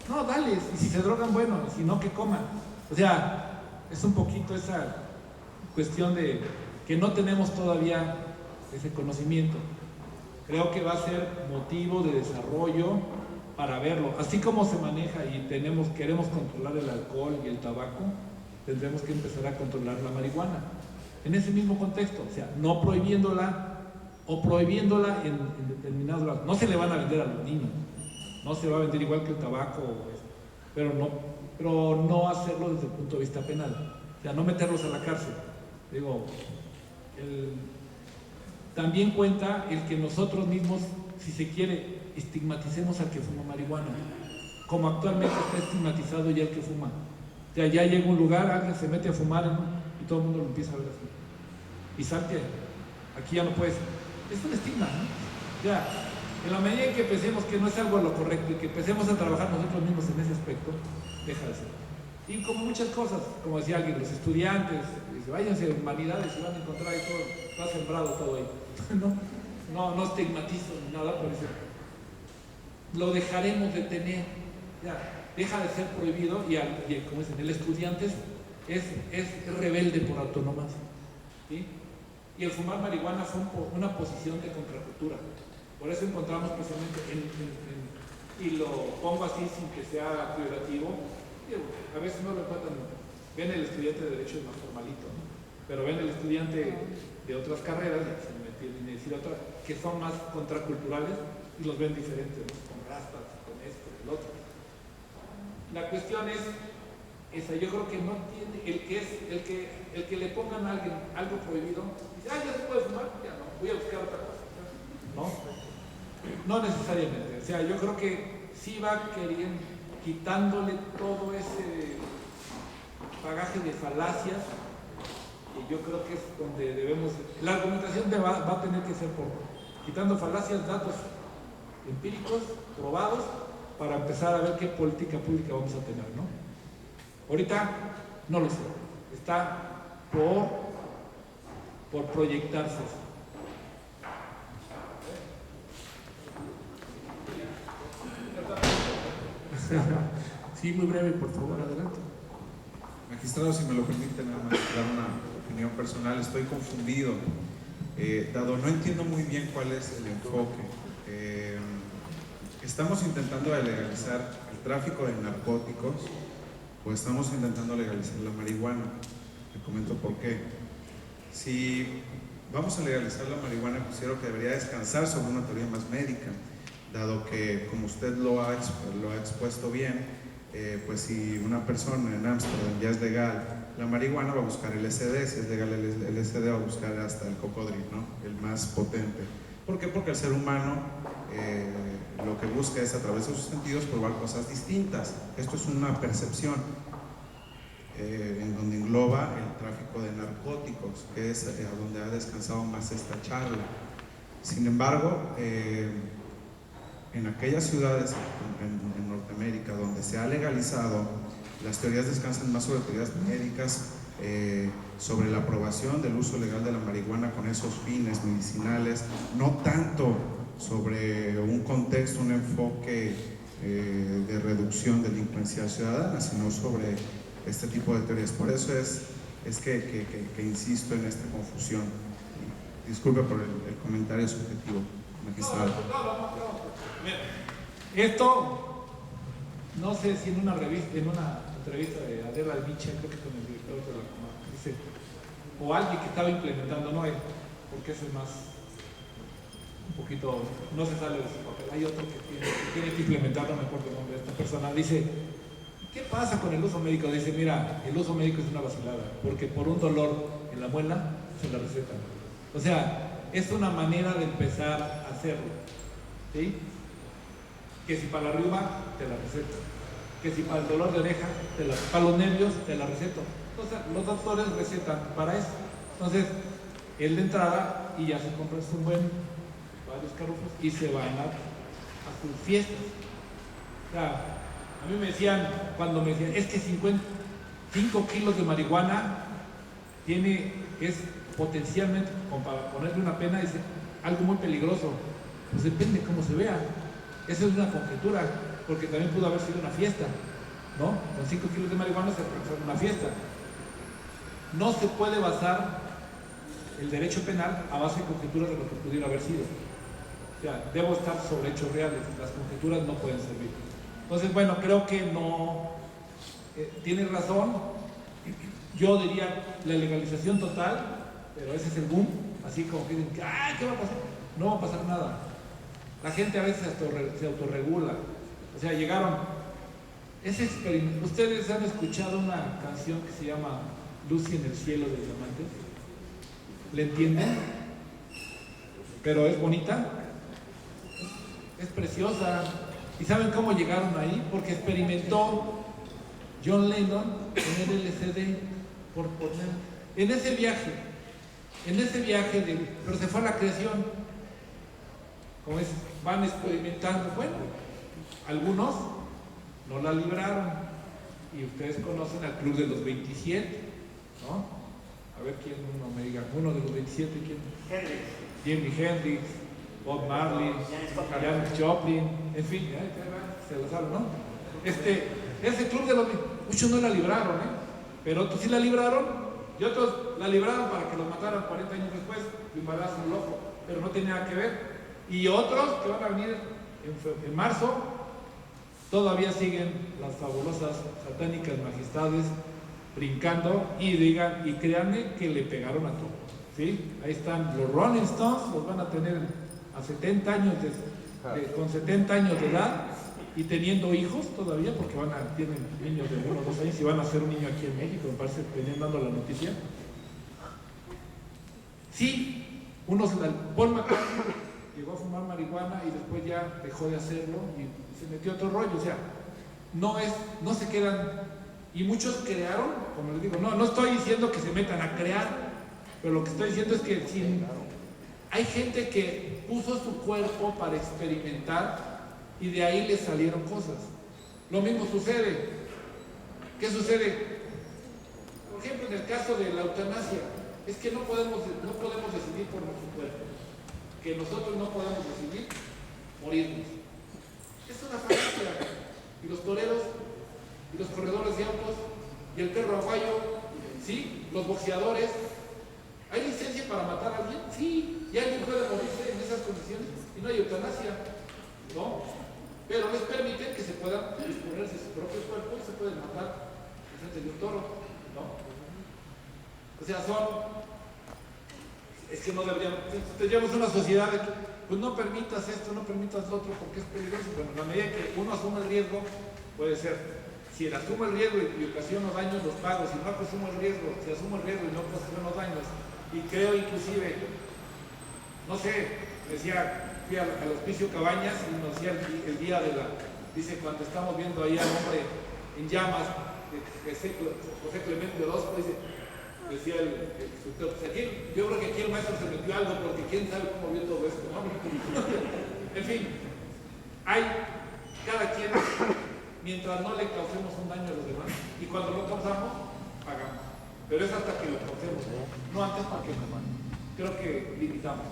No, dales. Y si se drogan, bueno, y si no, que coman. O sea, es un poquito esa cuestión de que no tenemos todavía ese conocimiento. Creo que va a ser motivo de desarrollo para verlo. Así como se maneja y queremos controlar el alcohol y el tabaco, tendremos que empezar a controlar la marihuana. En ese mismo contexto, o sea, no prohibiéndola o prohibiéndola en determinados lados. No se le van a vender a los niños, no se va a vender igual que el tabaco, pero no hacerlo desde el punto de vista penal, o sea, no meterlos a la cárcel. Digo, también cuenta el que nosotros mismos, si se quiere, estigmaticemos al que fuma marihuana, como actualmente está estigmatizado ya el que fuma. O sea, ya llega un lugar, alguien se mete a fumar y todo el mundo lo empieza a ver así. Y salte, aquí ya no puedes. Es un estigma, ¿no? Ya, en la medida en que pensemos que no es algo lo correcto y que empecemos a trabajar nosotros mismos en ese aspecto, deja de ser. Y como muchas cosas, como decía alguien, los estudiantes, dice, váyanse a humanidades y van a encontrar ahí todo, está sembrado todo ahí. No estigmatizo ni nada, pero dice, lo dejaremos de tener, ya, deja de ser prohibido y como dicen, el estudiante es rebelde por autonomía, ¿sí? Y el fumar marihuana fue una posición de contracultura. Por eso encontramos precisamente y lo pongo así sin que sea privativo, a veces no lo encuentran, ven el estudiante de Derecho más formalito, ¿no? Pero ven el estudiante de otras carreras, sin decir otras, que son más contraculturales y los ven diferentes, ¿no? Con rastas, con esto, el otro. La cuestión es esa, yo creo que no tiene, el que le pongan a alguien algo prohibido, dice, ya se puede fumar, ya no, voy a buscar otra cosa, ¿no? No necesariamente, o sea, yo creo que sí va queriendo, quitándole todo ese bagaje de falacias, y yo creo que es donde debemos, la argumentación va a tener que ser por quitando falacias, datos empíricos, probados, para empezar a ver qué política pública vamos a tener, ¿no? Ahorita no lo sé, está por proyectarse. Sí, muy breve, por favor, adelante. Magistrado, si me lo permite, nada más dar una opinión personal, estoy confundido, dado no entiendo muy bien cuál es el enfoque. ¿Estamos intentando legalizar el tráfico de narcóticos o estamos intentando legalizar la marihuana? Le comento por qué. Si vamos a legalizar la marihuana, considero que debería descansar sobre una teoría más médica, dado que, como usted lo ha expuesto bien, pues si una persona en Ámsterdam ya es legal la marihuana, va a buscar el LSD, si es legal el LSD va a buscar hasta el cocodrilo, ¿no? El más potente. ¿Por qué? Porque el ser humano lo que busca es, a través de sus sentidos, probar cosas distintas. Esto es una percepción en donde engloba el tráfico de narcóticos, que es a donde ha descansado más esta charla. Sin embargo, en aquellas ciudades en Norteamérica donde se ha legalizado, las teorías descansan más sobre teorías médicas, sobre la aprobación del uso legal de la marihuana con esos fines medicinales, no tanto sobre un contexto, un enfoque de reducción delincuencial ciudadana, sino sobre este tipo de teorías. Por eso es que insisto en esta confusión. Disculpe por el comentario subjetivo, magistrado. Esto, no sé si en una revista, en una entrevista de Adela Albicha, creo que con el director de la Comarca, dice, o alguien que estaba implementando, no él, porque eso es más, un poquito, no se sale de su papel. Hay otro que tiene que implementar, no me acuerdo el nombre de esta persona, dice, ¿qué pasa con el uso médico? Dice, mira, el uso médico es una vacilada, porque por un dolor en la muela se la recetan. O sea, es una manera de empezar a hacerlo, ¿sí? Que si para la riuma, te la receto. Que si para el dolor de oreja, para los nervios, te la receto. Entonces, los doctores recetan para eso. Entonces, él de entrada y ya se compra varios carrufos y se van a sus fiestas. O sea, a mí me decían, cuando me decían, es que 5 kilos de marihuana es potencialmente, como para ponerle una pena, es algo muy peligroso. Pues depende cómo se vea. Esa es una conjetura, porque también pudo haber sido una fiesta, ¿no? Con 5 kilos de marihuana se fue una fiesta. No se puede basar el derecho penal a base de conjeturas de lo que pudiera haber sido. O sea, debo estar sobre hechos reales, las conjeturas no pueden servir. Entonces, bueno, creo que no tiene razón. Yo diría la legalización total, pero ese es el boom, así como que dicen, ¡ay, qué va a pasar! No va a pasar nada. La gente a veces se autorregula. O sea, llegaron. Ese experimento. ¿Ustedes han escuchado una canción que se llama Lucy en el cielo de diamantes? ¿Le entienden? Pero es bonita. Es preciosa. ¿Y saben cómo llegaron ahí? Porque experimentó John Lennon en el LSD por poner. En ese viaje, pero se fue a la creación. Como es, van experimentando. Bueno, algunos no la libraron. Y ustedes conocen al Club de los 27, ¿no? A ver quién uno me diga. Uno de los 27, ¿quién? Jimi Hendrix, Bob Marley, Janis Joplin, en fin, se lo saben, ¿no? Ese Club de los 27, muchos no la libraron, pero otros sí la libraron, y otros la libraron para que los mataran 40 años después, de un balazo en el ojo, pero no tenía nada que ver. Y otros que van a venir en marzo, todavía siguen las fabulosas satánicas majestades brincando y créanme que le pegaron a todo, ¿sí? Ahí están los Rolling Stones, los van a tener a 70 años con 70 años de edad y teniendo hijos todavía, porque tienen niños de 1 o 2 años y van a ser un niño aquí en México, me parece que venían dando la noticia. Sí, Paul McCartney llegó a fumar marihuana y después ya dejó de hacerlo y se metió otro rollo. O sea, no se quedan. Y muchos crearon, como les digo, no estoy diciendo que se metan a crear, pero lo que estoy diciendo es que hay gente que puso su cuerpo para experimentar y de ahí les salieron cosas. Lo mismo sucede. ¿Qué sucede? Por ejemplo, en el caso de la eutanasia, es que no podemos decidir por nuestro cuerpo. Que nosotros no podemos decidir morirnos. Es una falacia. Y los toreros, y los corredores de autos, y el perro aguayo, ¿sí? Los boxeadores. ¿Hay licencia para matar a alguien? Sí. ¿Y alguien puede morirse en esas condiciones? Y no hay eutanasia, ¿no? Pero les permiten que se puedan disponer de su propio cuerpo y se pueden matar frente de un toro, ¿no? O sea, es que no tendríamos una sociedad de que, pues no permitas esto, no permitas lo otro, porque es peligroso. Bueno, en la medida que uno asume el riesgo, puede ser. Si asumo el riesgo y ocasiono daños, los pago. Si no asumo el riesgo, si asumo el riesgo y no ocasiono daños, y creo inclusive, no sé, decía, fui al hospicio Cabañas y nos decía el día de dice, cuando estamos viendo ahí al hombre en llamas, José Clemente Orozco, decía el instructor, pues aquí, yo creo que aquí el maestro se metió algo porque quién sabe cómo vio todo esto, ¿no? En fin, Hay cada quien, mientras no le causemos un daño a los demás, y cuando lo causamos, pagamos. Pero es hasta que lo causemos, no antes, porque creo que limitamos.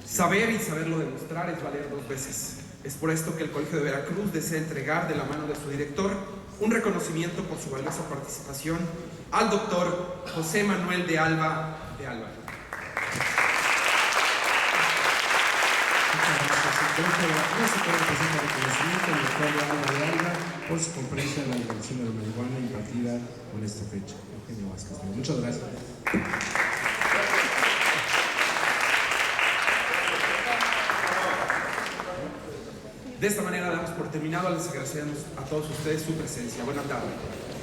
Saber y saberlo demostrar es valer dos veces. Es por esto que el Colegio de Veracruz desea entregar de la mano de su director un reconocimiento por su valiosa participación al doctor José Manuel de Alba de Alba. Muchas gracias. El Colegio de Veracruz se puede presentar reconocimiento al doctor de Alba de Alba por su conferencia de la legalización de la marihuana impartida con esta fecha. Eugenio Vázquez. Muchas gracias. De esta manera damos por terminado. Les agradecemos a todos ustedes su presencia. Buenas tardes.